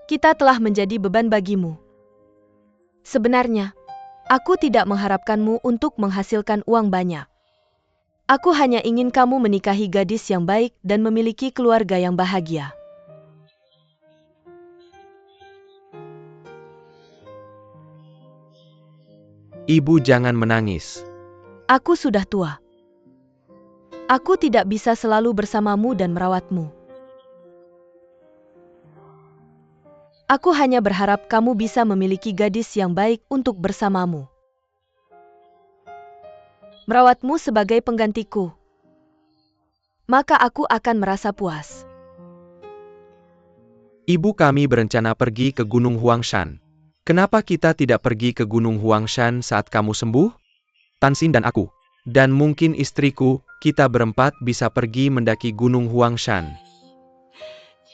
Speaker 1: Kita telah menjadi beban bagimu. Sebenarnya, aku tidak mengharapkanmu untuk menghasilkan uang banyak. Aku hanya ingin kamu menikahi gadis yang baik dan memiliki keluarga yang bahagia.
Speaker 3: Ibu jangan menangis.
Speaker 1: Aku sudah tua. Aku tidak bisa selalu bersamamu dan merawatmu. Aku hanya berharap kamu bisa memiliki gadis yang baik untuk bersamamu. Merawatmu sebagai penggantiku. Maka aku akan merasa puas.
Speaker 3: Ibu kami berencana pergi ke Gunung Huangshan. Kenapa kita tidak pergi ke Gunung Huangshan saat kamu sembuh? Tan Xin dan aku. Dan mungkin istriku, kita berempat bisa pergi mendaki Gunung Huangshan.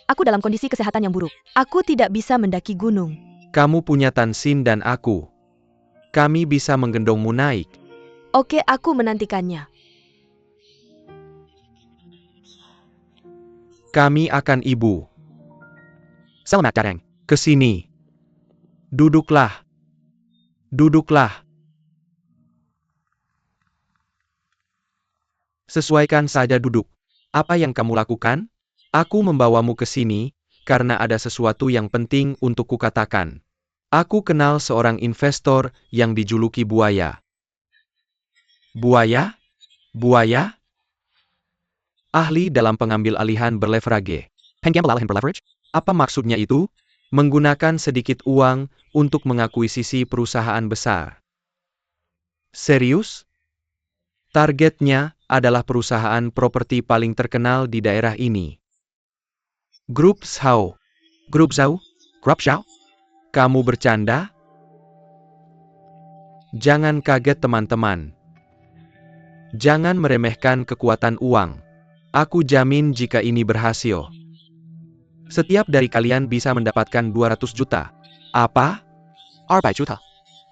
Speaker 1: Aku dalam kondisi kesehatan yang buruk. Aku tidak bisa mendaki gunung.
Speaker 3: Kamu punya Tan Xin dan aku. Kami bisa menggendongmu naik.
Speaker 1: Oke, aku menantikannya.
Speaker 3: Kami akan ibu. Selamat datang. Ke sini. Duduklah. Sesuaikan saja duduk. Apa yang kamu lakukan? Aku membawamu ke sini, karena ada sesuatu yang penting untuk kukatakan. Aku kenal seorang investor yang dijuluki Buaya. Buaya? Buaya? Ahli dalam pengambil alihan berleverage. Pengambil alihan berleverage? Apa maksudnya itu? Menggunakan sedikit uang untuk mengakuisisi perusahaan besar. Serius? Targetnya adalah perusahaan properti paling terkenal di daerah ini. Grup Zhao. Grup Zhao? Kamu bercanda? Jangan kaget teman-teman.
Speaker 2: Jangan meremehkan kekuatan uang. Aku jamin jika ini berhasil. Setiap dari kalian bisa mendapatkan 200 juta. Apa?
Speaker 3: 200 juta.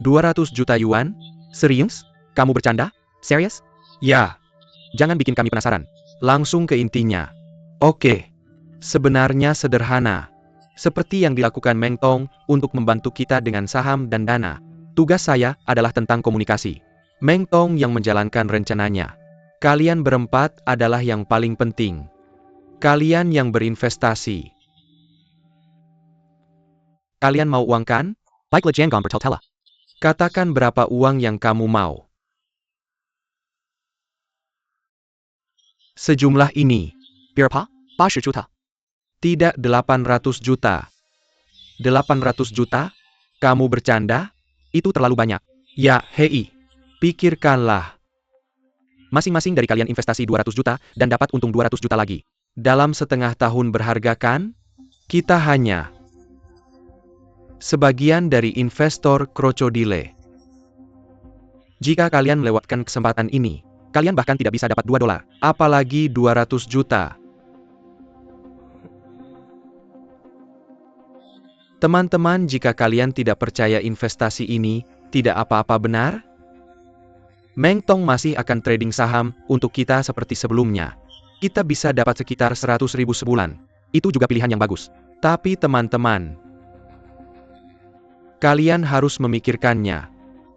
Speaker 2: 200 juta yuan? Serius?
Speaker 3: Kamu bercanda? Serius?
Speaker 2: Ya.
Speaker 3: Jangan bikin kami penasaran.
Speaker 2: Langsung ke intinya. Oke. Sebenarnya sederhana. Seperti yang dilakukan Meng Tong untuk membantu kita dengan saham dan dana. Tugas saya adalah tentang komunikasi. Meng Tong yang menjalankan rencananya. Kalian berempat adalah yang paling penting. Kalian yang berinvestasi. Kalian mau uang kan?
Speaker 3: Baiklah jangan bertele-tele.
Speaker 2: Katakan berapa uang yang kamu mau. Sejumlah ini.
Speaker 3: Berapa? 80 juta.
Speaker 2: Tidak 800 juta. 800 juta? Kamu bercanda?
Speaker 3: Itu terlalu banyak.
Speaker 2: Ya, hei. Pikirkanlah.
Speaker 3: Masing-masing dari kalian investasi 200 juta dan dapat untung 200 juta lagi.
Speaker 2: Dalam setengah tahun berharga kan? Kita hanya sebagian dari investor krokodile. Jika kalian melewatkan kesempatan ini,
Speaker 3: kalian bahkan tidak bisa dapat $2.
Speaker 2: Apalagi 200 juta. Teman-teman, jika kalian tidak percaya investasi ini, tidak apa-apa benar? Meng Tong masih akan trading saham untuk kita seperti sebelumnya. Kita bisa dapat sekitar 100.000 sebulan.
Speaker 3: Itu juga pilihan yang bagus.
Speaker 2: Tapi teman-teman, kalian harus memikirkannya.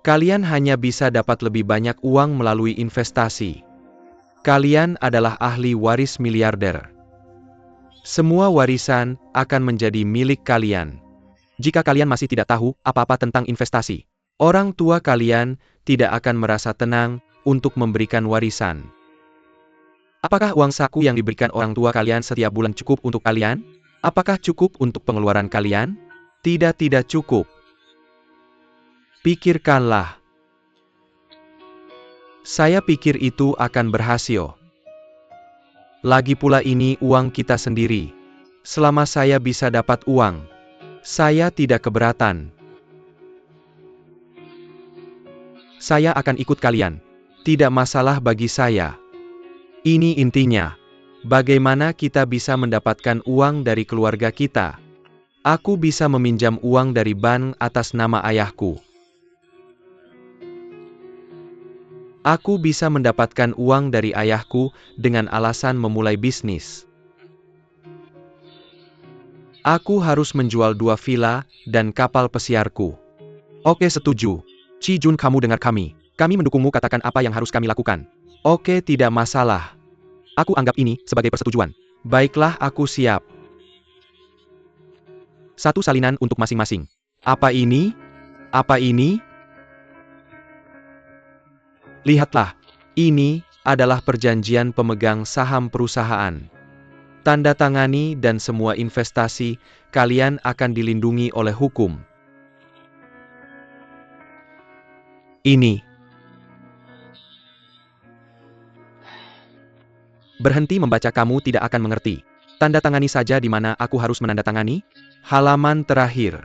Speaker 2: Kalian hanya bisa dapat lebih banyak uang melalui investasi. Kalian adalah ahli waris miliarder. Semua warisan akan menjadi milik kalian.
Speaker 3: Jika kalian masih tidak tahu apa-apa tentang investasi,
Speaker 2: orang tua kalian tidak akan merasa tenang untuk memberikan warisan. Apakah uang saku yang diberikan orang tua kalian setiap bulan cukup untuk kalian? Apakah cukup untuk pengeluaran kalian? Tidak cukup. Pikirkanlah. Saya pikir itu akan berhasil. Lagi pula ini uang kita sendiri. Selama saya bisa dapat uang, saya tidak keberatan. Saya akan ikut kalian. Tidak masalah bagi saya. Ini intinya. Bagaimana kita bisa mendapatkan uang dari keluarga kita? Aku bisa meminjam uang dari bank atas nama ayahku. Aku bisa mendapatkan uang dari ayahku dengan alasan memulai bisnis. Aku harus menjual 2 villa dan kapal pesiarku. Oke, setuju.
Speaker 3: Chi Jun, kamu dengar kami. Kami mendukungmu, katakan apa yang harus kami lakukan.
Speaker 2: Oke, tidak masalah.
Speaker 3: Aku anggap ini sebagai persetujuan.
Speaker 2: Baiklah, aku siap.
Speaker 3: 1 salinan untuk masing-masing.
Speaker 2: Apa ini? Apa ini? Lihatlah. Ini adalah perjanjian pemegang saham perusahaan. Tanda tangani dan semua investasi kalian akan dilindungi oleh hukum. Ini.
Speaker 3: Berhenti membaca, kamu tidak akan mengerti. Tanda tangani saja di mana aku harus menandatangani.
Speaker 2: Halaman terakhir.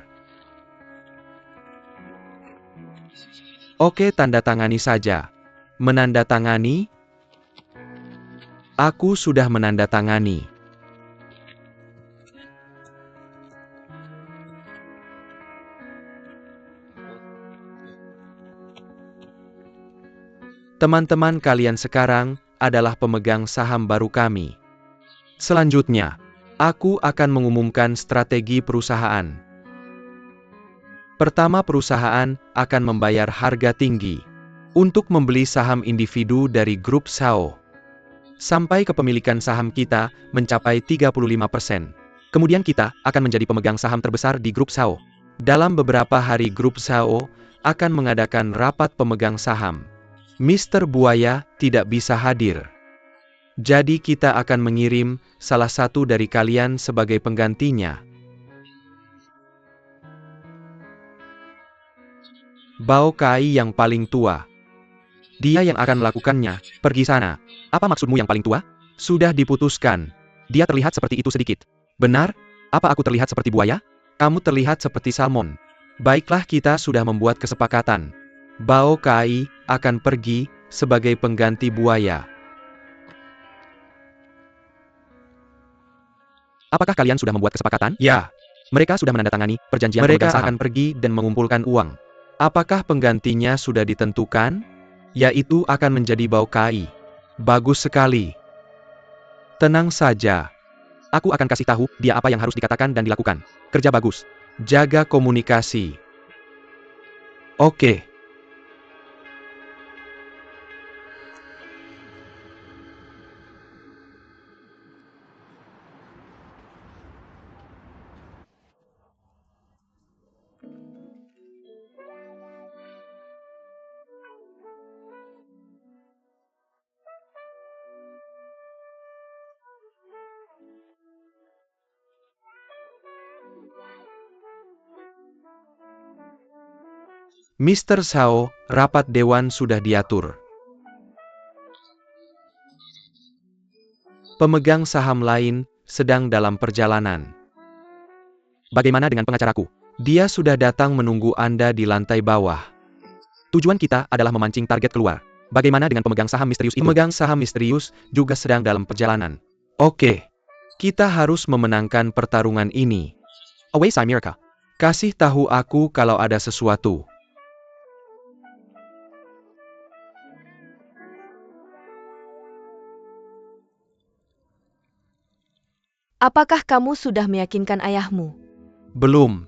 Speaker 2: Oke, tanda tangani saja. Menandatangani? Aku sudah menandatangani. Teman-teman kalian sekarang adalah pemegang saham baru kami. Selanjutnya, aku akan mengumumkan strategi perusahaan. Pertama, perusahaan akan membayar harga tinggi untuk membeli saham individu dari grup SAO. Sampai kepemilikan saham kita mencapai 35%.
Speaker 3: Kemudian kita akan menjadi pemegang saham terbesar di grup SAO.
Speaker 2: Dalam beberapa hari grup SAO akan mengadakan rapat pemegang saham. Mr. Buaya tidak bisa hadir. Jadi kita akan mengirim salah satu dari kalian sebagai penggantinya. Bao Kai yang paling tua. Dia yang akan melakukannya. Pergi sana.
Speaker 3: Apa maksudmu yang paling tua?
Speaker 2: Sudah diputuskan.
Speaker 3: Dia terlihat seperti itu sedikit.
Speaker 2: Benar?
Speaker 3: Apa aku terlihat seperti buaya?
Speaker 2: Kamu terlihat seperti salmon. Baiklah, kita sudah membuat kesepakatan. Bao Kai akan pergi sebagai pengganti buaya.
Speaker 3: Apakah kalian sudah membuat kesepakatan?
Speaker 2: Ya,
Speaker 3: Mereka sudah menandatangani perjanjian
Speaker 2: mereka
Speaker 3: pemegang saham.
Speaker 2: akan pergi dan mengumpulkan uang. Apakah penggantinya sudah ditentukan? Yaitu akan menjadi Baukai. Bagus sekali. Tenang saja.
Speaker 3: Aku akan kasih tahu dia apa yang harus dikatakan dan dilakukan. Kerja bagus.
Speaker 2: Jaga komunikasi. Oke. Mr. Shao, rapat dewan sudah diatur. Pemegang saham lain sedang dalam perjalanan.
Speaker 3: Bagaimana dengan pengacaraku?
Speaker 2: Dia sudah datang menunggu Anda di lantai bawah.
Speaker 3: Tujuan kita adalah memancing target keluar. Bagaimana dengan pemegang saham misterius itu?
Speaker 2: Pemegang saham misterius juga sedang dalam perjalanan. Oke. Kita harus memenangkan pertarungan ini.
Speaker 3: Away Simirka.
Speaker 2: Kasih tahu aku kalau ada sesuatu.
Speaker 1: Apakah kamu sudah meyakinkan ayahmu?
Speaker 2: Belum.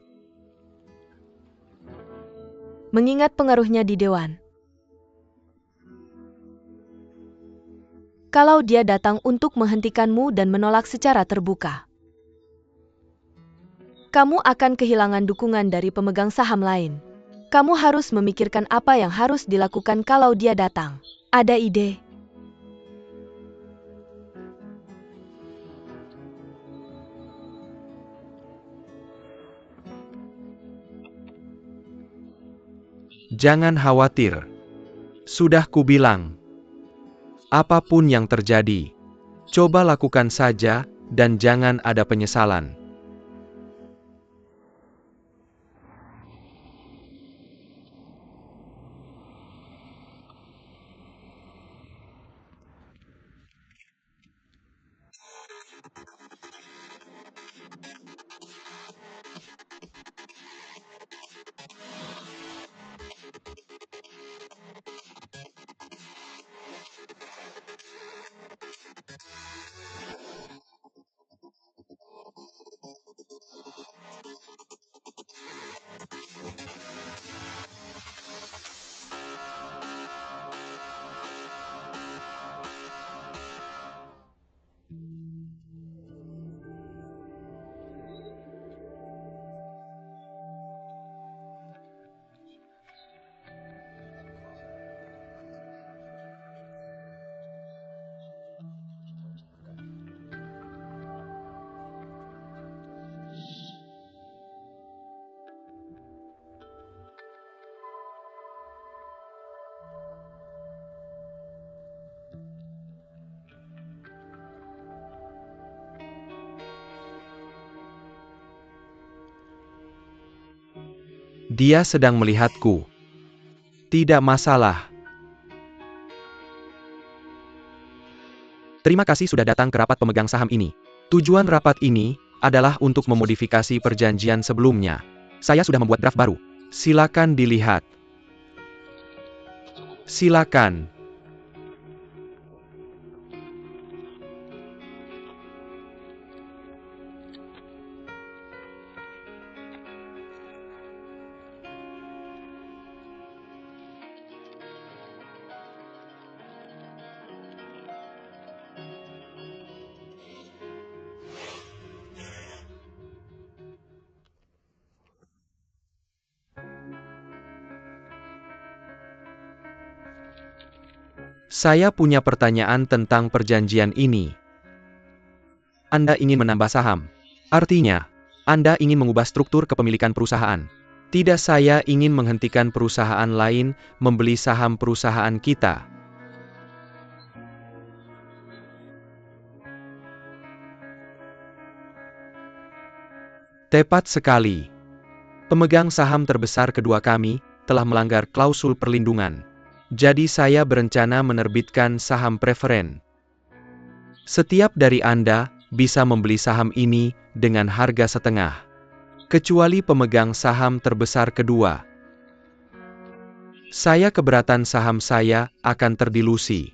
Speaker 1: Mengingat pengaruhnya di dewan. Kalau dia datang untuk menghentikanmu dan menolak secara terbuka, kamu akan kehilangan dukungan dari pemegang saham lain. Kamu harus memikirkan apa yang harus dilakukan kalau dia datang. Ada ide?
Speaker 2: Jangan khawatir. Sudah kubilang. Apapun yang terjadi, coba lakukan saja dan jangan ada penyesalan. Dia sedang melihatku. Tidak masalah.
Speaker 3: Terima kasih sudah datang ke rapat pemegang saham ini.
Speaker 2: Tujuan rapat ini adalah untuk memodifikasi perjanjian sebelumnya.
Speaker 3: Saya sudah membuat draft baru.
Speaker 2: Silakan dilihat. Silakan. Saya punya pertanyaan tentang perjanjian ini.
Speaker 3: Anda ingin menambah saham. Artinya, Anda ingin mengubah struktur kepemilikan perusahaan.
Speaker 2: Tidak, saya ingin menghentikan perusahaan lain membeli saham perusahaan kita. Tepat sekali. Pemegang saham terbesar kedua kami telah melanggar klausul perlindungan. Jadi saya berencana menerbitkan saham preferen. Setiap dari Anda bisa membeli saham ini dengan harga setengah. Kecuali pemegang saham terbesar kedua. Saya keberatan saham saya akan terdilusi.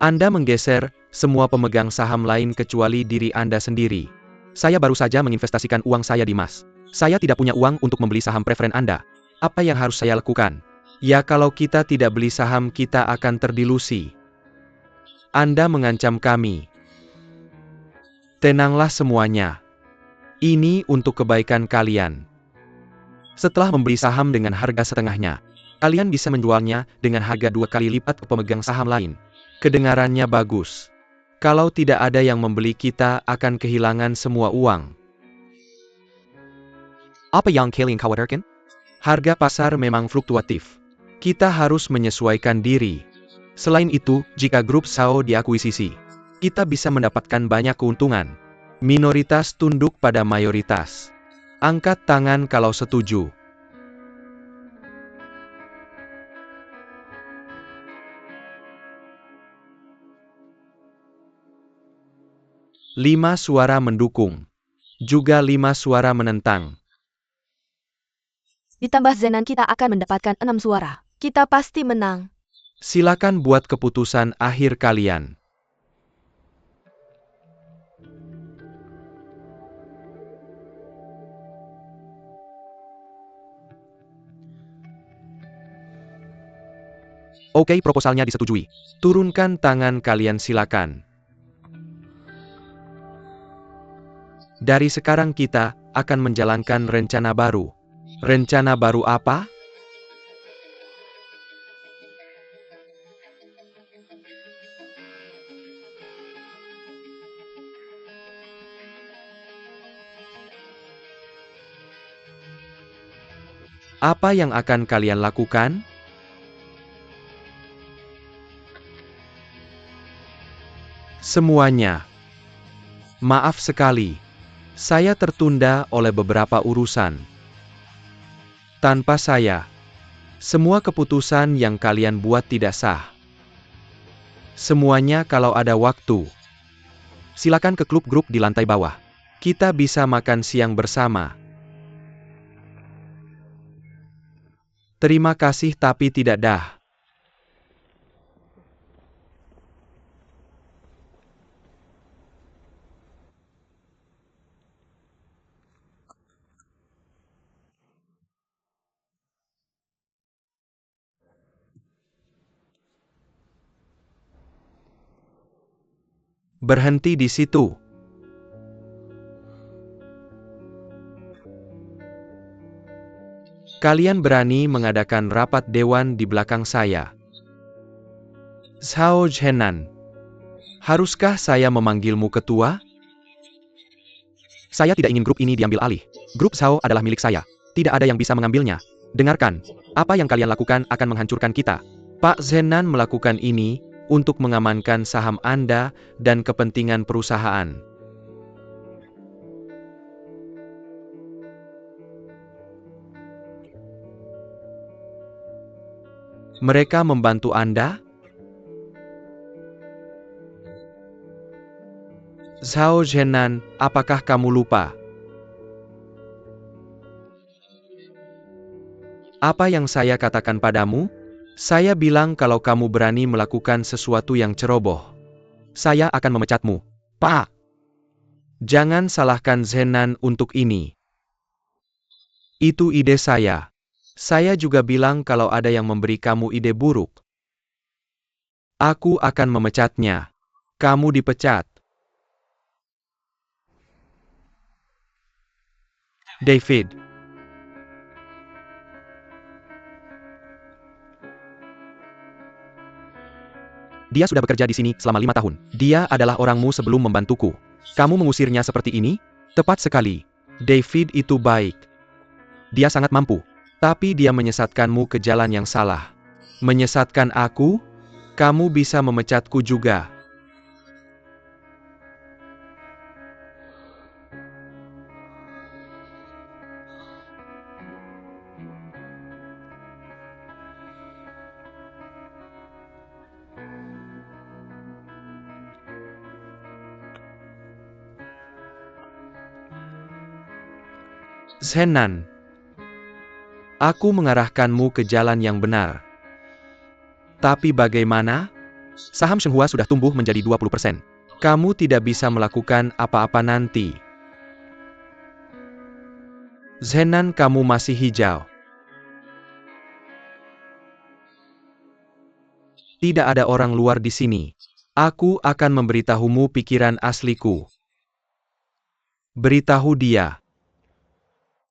Speaker 2: Anda menggeser semua pemegang saham lain kecuali diri Anda sendiri. Saya baru saja menginvestasikan uang saya di emas. Saya tidak punya uang untuk membeli saham preferen Anda. Apa yang harus saya lakukan? Ya, kalau kita tidak beli saham, kita akan terdilusi. Anda mengancam kami. Tenanglah semuanya. Ini untuk kebaikan kalian. Setelah membeli saham dengan harga setengahnya, kalian bisa menjualnya dengan harga 2 kali lipat ke pemegang saham lain. Kedengarannya bagus. Kalau tidak ada yang membeli, kita akan kehilangan semua uang.
Speaker 3: Apa yang kalian khawatirkan?
Speaker 2: Harga pasar memang fluktuatif. Kita harus menyesuaikan diri. Selain itu, jika grup Sao diakuisisi, kita bisa mendapatkan banyak keuntungan. Minoritas tunduk pada mayoritas. Angkat tangan kalau setuju. Lima suara mendukung. Juga 5 suara menentang.
Speaker 1: Ditambah Zenan, kita akan mendapatkan 6 suara. Kita pasti menang.
Speaker 2: Silakan buat keputusan akhir kalian.
Speaker 3: Oke, proposalnya disetujui.
Speaker 2: Turunkan tangan kalian, silakan. Dari sekarang kita akan menjalankan rencana baru. Rencana baru apa? Apa yang akan kalian lakukan? Semuanya. Maaf sekali. Saya tertunda oleh beberapa urusan. Tanpa saya, semua keputusan yang kalian buat tidak sah. Semuanya, kalau ada waktu, silakan ke klub grup di lantai bawah. Kita bisa makan siang bersama. Terima kasih, tapi tidak dah. Berhenti di situ. Kalian berani mengadakan rapat dewan di belakang saya. Zhao Zhenan, haruskah saya memanggilmu ketua?
Speaker 3: Saya tidak ingin grup ini diambil alih. Grup Sao adalah milik saya. Tidak ada yang bisa mengambilnya. Dengarkan, apa yang kalian lakukan akan menghancurkan kita.
Speaker 2: Pak Zhenan melakukan ini untuk mengamankan saham Anda dan kepentingan perusahaan. Mereka membantu Anda? Zhao Zhenan, apakah kamu lupa? Apa yang saya katakan padamu? Saya bilang kalau kamu berani melakukan sesuatu yang ceroboh,
Speaker 3: Saya akan memecatmu.
Speaker 2: Pak! Jangan salahkan Zhenan untuk ini. Itu ide saya. Saya juga bilang kalau ada yang memberi kamu ide buruk, aku akan memecatnya. Kamu dipecat. David.
Speaker 3: Dia sudah bekerja di sini selama 5 tahun. Dia adalah orangmu sebelum membantuku. Kamu mengusirnya seperti ini?
Speaker 2: Tepat sekali. David itu baik.
Speaker 3: Dia sangat mampu.
Speaker 2: Tapi dia menyesatkanmu ke jalan yang salah. Menyesatkan aku? Kamu bisa memecatku juga. Zenan, aku mengarahkanmu ke jalan yang benar. Tapi bagaimana? Saham Shenghua sudah tumbuh menjadi 20%. Kamu tidak bisa melakukan apa-apa nanti. Zenan, kamu masih hijau. Tidak ada orang luar di sini. Aku akan memberitahumu pikiran asliku. Beritahu dia.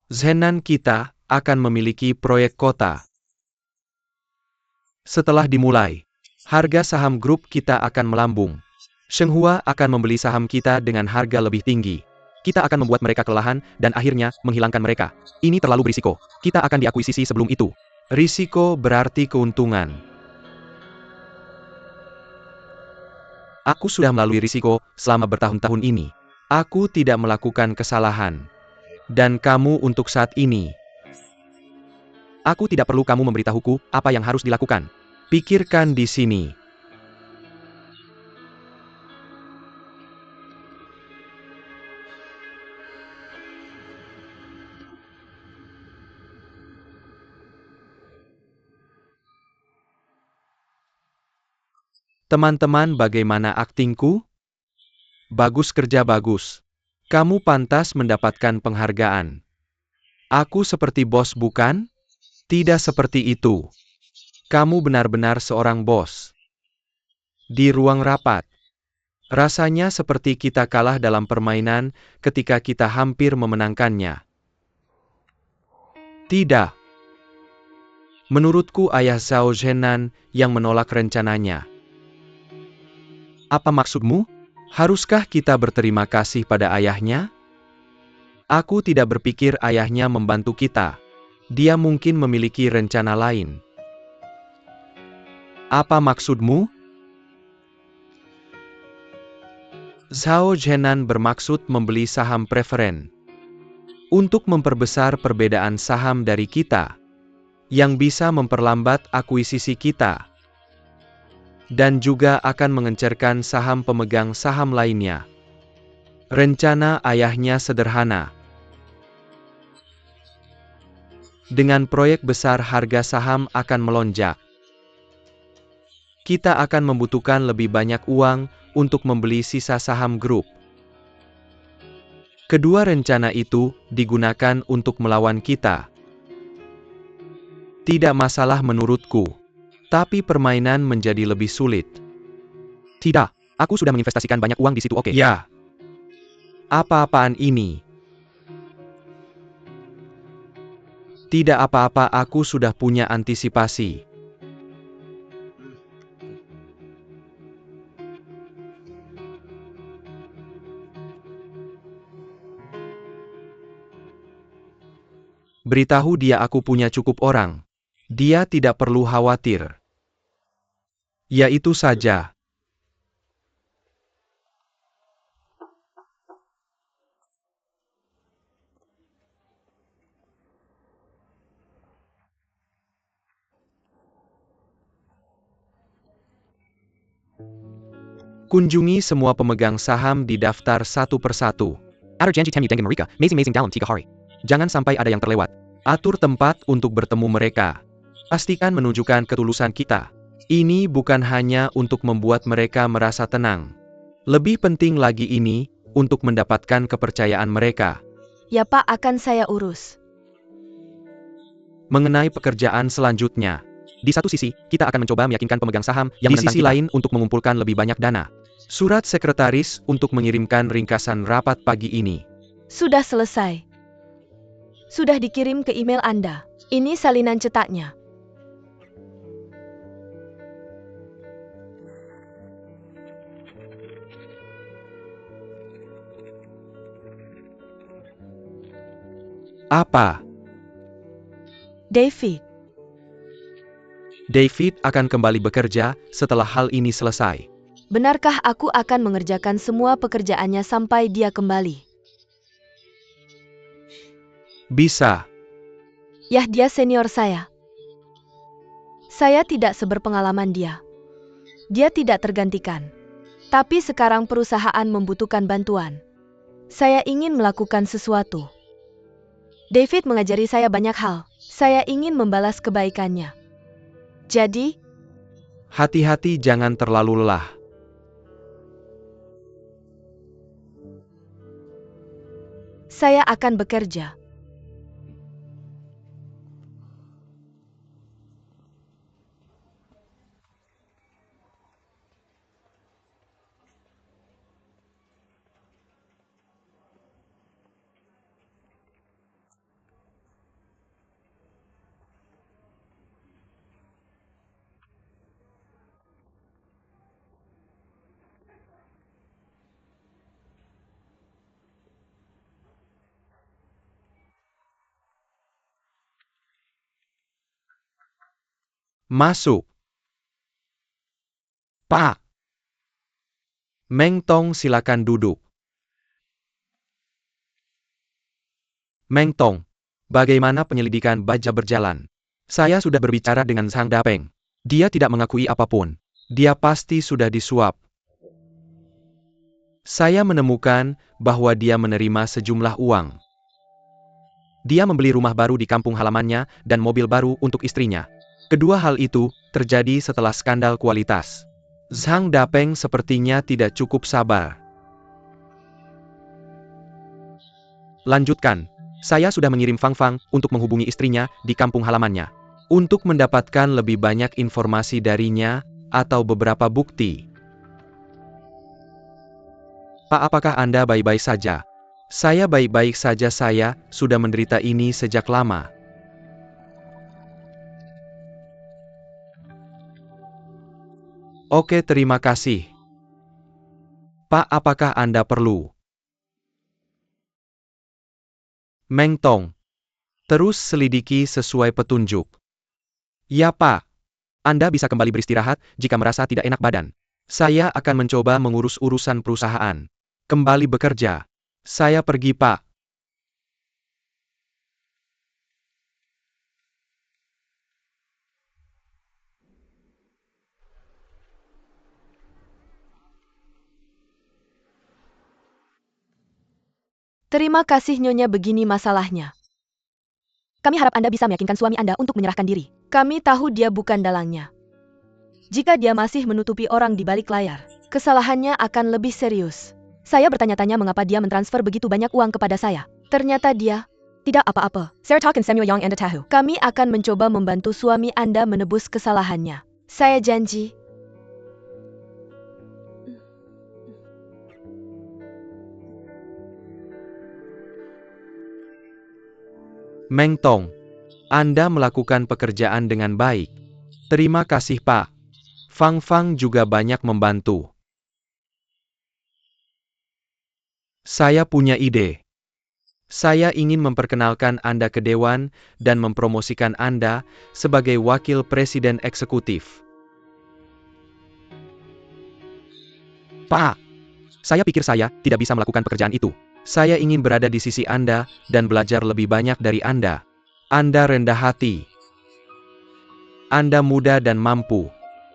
Speaker 2: Zenan, kita akan memiliki proyek kota. Setelah dimulai, harga saham grup kita akan melambung. Shenghua akan membeli saham kita dengan harga lebih tinggi. Kita akan membuat mereka kelelahan dan akhirnya menghilangkan mereka. Ini terlalu berisiko. Kita akan diakuisisi sebelum itu. Risiko berarti keuntungan. Aku sudah melalui risiko selama bertahun-tahun ini. Aku tidak melakukan kesalahan. Dan kamu untuk saat ini. Aku tidak perlu kamu memberitahuku apa yang harus dilakukan. Pikirkan di sini. Teman-teman, bagaimana aktingku? Bagus, kerja bagus. Kamu pantas mendapatkan penghargaan. Aku seperti bos, bukan? Tidak seperti itu. Kamu benar-benar seorang bos. Di ruang rapat. Rasanya seperti kita kalah dalam permainan ketika kita hampir memenangkannya. Tidak. Menurutku ayah Zhao Zhenan yang menolak rencananya. Apa maksudmu? Haruskah kita berterima kasih pada ayahnya? Aku tidak berpikir ayahnya membantu kita. Dia mungkin memiliki rencana lain. Apa maksudmu? Zhao Zhenan bermaksud membeli saham preferen. Untuk memperbesar perbedaan saham dari kita. Yang bisa memperlambat akuisisi kita. Dan juga akan mengencerkan saham pemegang saham lainnya. Rencana ayahnya sederhana. Dengan proyek besar harga saham akan melonjak. Kita akan membutuhkan lebih banyak uang untuk membeli sisa saham grup. Kedua rencana itu digunakan untuk melawan kita. Tidak masalah menurutku. Tapi permainan menjadi lebih sulit. Tidak, aku sudah menginvestasikan banyak uang di situ, oke? Ya. Apa-apaan ini? Tidak apa-apa, aku sudah punya antisipasi. Beritahu dia aku punya cukup orang. Dia tidak perlu khawatir. Ya itu saja. Kunjungi semua pemegang saham di daftar satu persatu. Atur janji Temu dengan mereka, masing-masing dalam 3 hari. Jangan sampai ada yang terlewat. Atur tempat untuk bertemu mereka. Pastikan menunjukkan ketulusan kita. Ini bukan hanya untuk membuat mereka merasa tenang. Lebih penting lagi ini, untuk mendapatkan kepercayaan mereka.
Speaker 1: Ya Pak, akan saya urus.
Speaker 2: Mengenai pekerjaan selanjutnya. Di satu sisi, kita akan mencoba meyakinkan pemegang saham yang menentang kita. Di sisi lain untuk mengumpulkan lebih banyak dana. Surat sekretaris untuk mengirimkan ringkasan rapat pagi ini.
Speaker 1: Sudah selesai. Sudah dikirim ke email Anda. Ini salinan cetaknya.
Speaker 2: Apa?
Speaker 1: David.
Speaker 2: David akan kembali bekerja setelah hal ini selesai.
Speaker 1: Benarkah aku akan mengerjakan semua pekerjaannya sampai dia kembali?
Speaker 2: Bisa.
Speaker 1: Yah, dia senior saya. Saya tidak seberpengalaman dia. Dia tidak tergantikan. Tapi sekarang perusahaan membutuhkan bantuan. Saya ingin melakukan sesuatu. David mengajari saya banyak hal. Saya ingin membalas kebaikannya. Jadi,
Speaker 2: Hati-hati jangan terlalu lelah.
Speaker 1: saya akan bekerja.
Speaker 2: Masuk. Pak. Meng Tong, silakan duduk. Meng Tong, bagaimana penyelidikan baja berjalan? Saya sudah berbicara dengan Zhang Dapeng. Dia tidak mengakui apapun. Dia pasti sudah disuap. Saya menemukan bahwa dia menerima sejumlah uang. Dia membeli rumah baru di kampung halamannya dan mobil baru untuk istrinya. Kedua hal itu terjadi setelah skandal kualitas. Zhang Dapeng sepertinya tidak cukup sabar. Lanjutkan. Saya sudah mengirim Fang Fang untuk menghubungi istrinya di kampung halamannya. Untuk mendapatkan lebih banyak informasi darinya atau beberapa bukti. Pak, apakah Anda baik-baik saja? Saya baik-baik saja, saya sudah menderita ini sejak lama. Oke, terima kasih. Pak, apakah Anda perlu? Meng Tong, terus selidiki sesuai petunjuk. Ya Pak, Anda bisa kembali beristirahat jika merasa tidak enak badan. Saya akan mencoba mengurus urusan perusahaan. Kembali bekerja. Saya pergi, Pak.
Speaker 1: Terima kasih Nyonya, begini masalahnya. Kami harap Anda bisa meyakinkan suami Anda untuk menyerahkan diri. Kami tahu dia bukan dalangnya. Jika dia masih menutupi orang di balik layar, kesalahannya akan lebih serius. Saya bertanya-tanya mengapa dia mentransfer begitu banyak uang kepada saya. Ternyata dia tidak apa-apa. Sarah Talk and Samuel Yang Anda tahu. Kami akan mencoba membantu suami Anda menebus kesalahannya. Saya janji.
Speaker 2: Meng Tong, Anda melakukan pekerjaan dengan baik. Terima kasih, Pak. Fang Fang juga banyak membantu. Saya punya ide. Saya ingin memperkenalkan Anda ke Dewan dan mempromosikan Anda sebagai Wakil Presiden Eksekutif. Pak, saya pikir saya tidak bisa melakukan pekerjaan itu. Saya ingin berada di sisi Anda dan belajar lebih banyak dari Anda. Anda rendah hati. Anda muda dan mampu.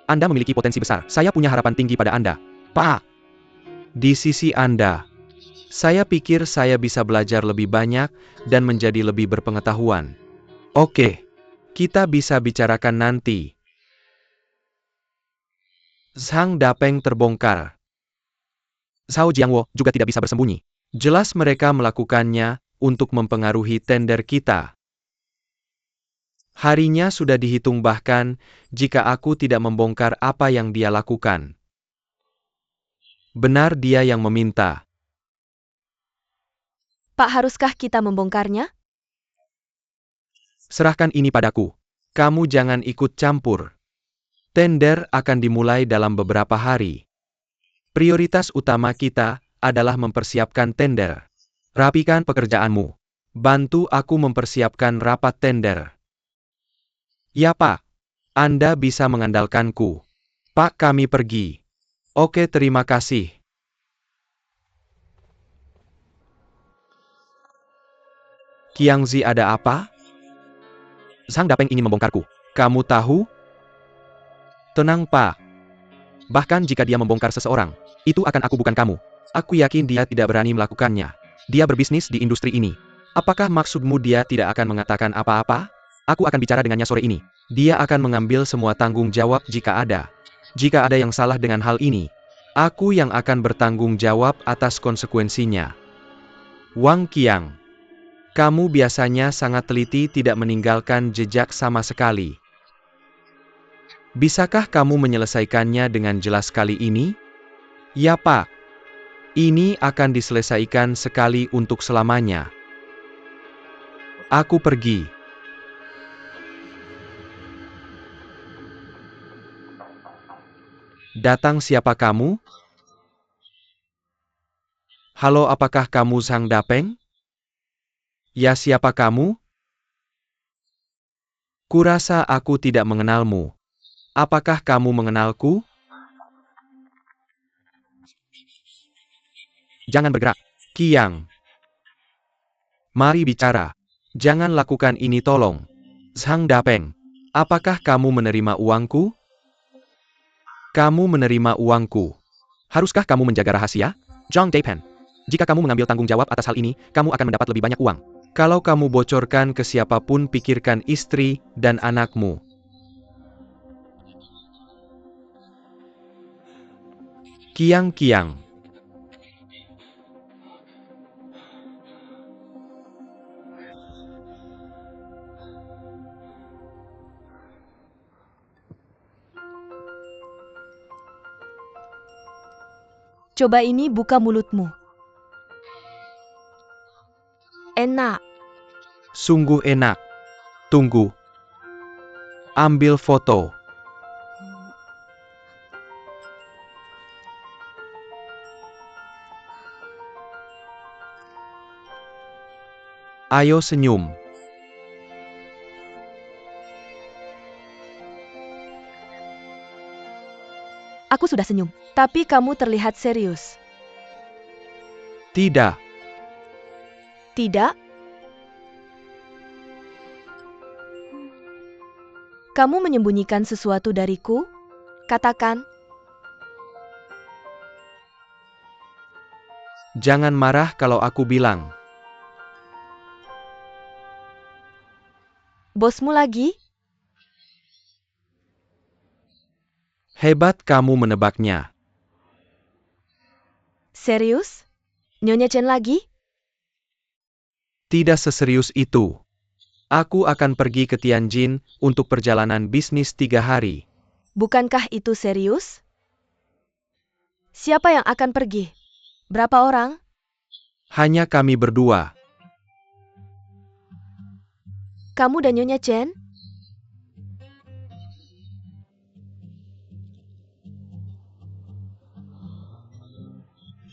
Speaker 2: Anda memiliki potensi besar. Saya punya harapan tinggi pada Anda. Pak, di sisi Anda, saya pikir saya bisa belajar lebih banyak dan menjadi lebih berpengetahuan. Oke, kita bisa bicarakan nanti. Zhang Dapeng terbongkar. Zhao Jiangwo juga tidak bisa bersembunyi. Jelas mereka melakukannya untuk mempengaruhi tender kita. Harinya sudah dihitung, bahkan jika aku tidak membongkar apa yang dia lakukan. Benar, dia yang meminta.
Speaker 1: Pak, haruskah kita membongkarnya?
Speaker 2: Serahkan ini padaku. Kamu jangan ikut campur. Tender akan dimulai dalam beberapa hari. Prioritas utama kita adalah mempersiapkan tender. Rapikan pekerjaanmu. Bantu aku mempersiapkan rapat tender. Ya Pak, Anda bisa mengandalkanku. Pak, kami pergi. Oke, terima kasih. Qiangzi, ada apa? Zhang Dapeng ingin membongkarku. Kamu tahu? Tenang, Pak. Bahkan jika dia membongkar seseorang, itu akan aku, bukan kamu. Aku yakin dia tidak berani melakukannya. Dia berbisnis di industri ini. Apakah maksudmu dia tidak akan mengatakan apa-apa? Aku akan bicara dengannya sore ini. Dia akan mengambil semua tanggung jawab jika ada. Jika ada yang salah dengan hal ini, aku yang akan bertanggung jawab atas konsekuensinya. Wang Qiang, kamu biasanya sangat teliti, tidak meninggalkan jejak sama sekali. Bisakah kamu menyelesaikannya dengan jelas kali ini? Ya Pak. Ini akan diselesaikan sekali untuk selamanya. Aku pergi. Datang siapa kamu? Halo, apakah kamu Zhang Dapeng? Ya, siapa kamu? Kurasa aku tidak mengenalmu. Apakah kamu mengenalku? Jangan bergerak. Qiang. Mari bicara. Jangan lakukan ini tolong. Zhang Dapeng. Apakah kamu menerima uangku? Kamu menerima uangku. Haruskah kamu menjaga rahasia? Zhang Dapeng. Jika kamu mengambil tanggung jawab atas hal ini, kamu akan mendapat lebih banyak uang. Kalau kamu bocorkan ke siapapun, pikirkan istri dan anakmu. Qiang.
Speaker 1: Coba ini, buka mulutmu. Enak.
Speaker 2: Sungguh enak. Tunggu. Ambil foto. Ayo senyum.
Speaker 1: Aku sudah senyum, tapi kamu terlihat serius.
Speaker 2: Tidak.
Speaker 1: Tidak? Kamu menyembunyikan sesuatu dariku? Katakan.
Speaker 2: Jangan marah kalau aku bilang.
Speaker 1: Bosmu lagi?
Speaker 2: Hebat kamu menebaknya.
Speaker 1: Serius? Nyonya Chen lagi?
Speaker 2: Tidak seserius itu. Aku akan pergi ke Tianjin untuk perjalanan bisnis 3 hari.
Speaker 1: Bukankah itu serius? Siapa yang akan pergi? Berapa orang?
Speaker 2: Hanya kami berdua.
Speaker 1: Kamu dan Nyonya Chen?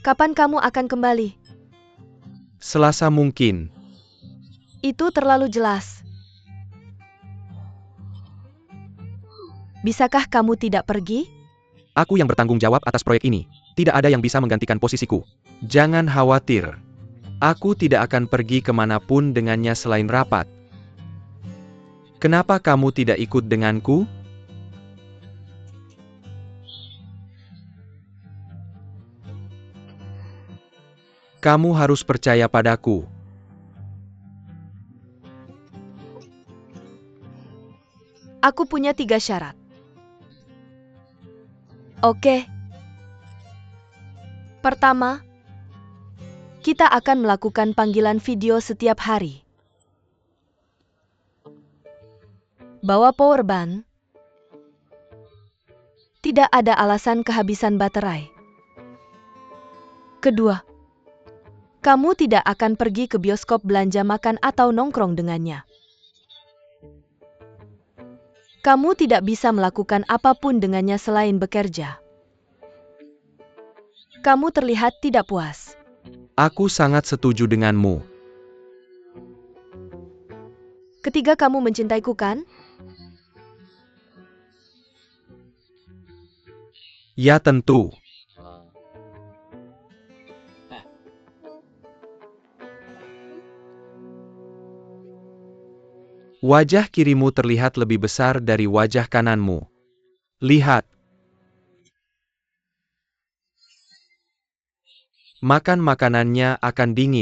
Speaker 1: Kapan kamu akan kembali?
Speaker 2: Selasa mungkin.
Speaker 1: Itu terlalu jelas. Bisakah kamu tidak pergi?
Speaker 2: Aku yang bertanggung jawab atas proyek ini. Tidak ada yang bisa menggantikan posisiku. Jangan khawatir. Aku tidak akan pergi kemanapun dengannya selain rapat. Kenapa kamu tidak ikut denganku? Kamu harus percaya padaku.
Speaker 1: Aku punya 3 syarat. Oke. Pertama, kita akan melakukan panggilan video setiap hari. Bawa power bank. Tidak ada alasan kehabisan baterai. Kedua, kamu tidak akan pergi ke bioskop, belanja makan, atau nongkrong dengannya. Kamu tidak bisa melakukan apapun dengannya selain bekerja. Kamu terlihat tidak puas.
Speaker 2: Aku sangat setuju denganmu.
Speaker 1: Ketiga, kamu mencintaiku, kan?
Speaker 2: Ya tentu. Wajah kirimu terlihat lebih besar dari wajah kananmu. Lihat. Makan makanannya akan dingin.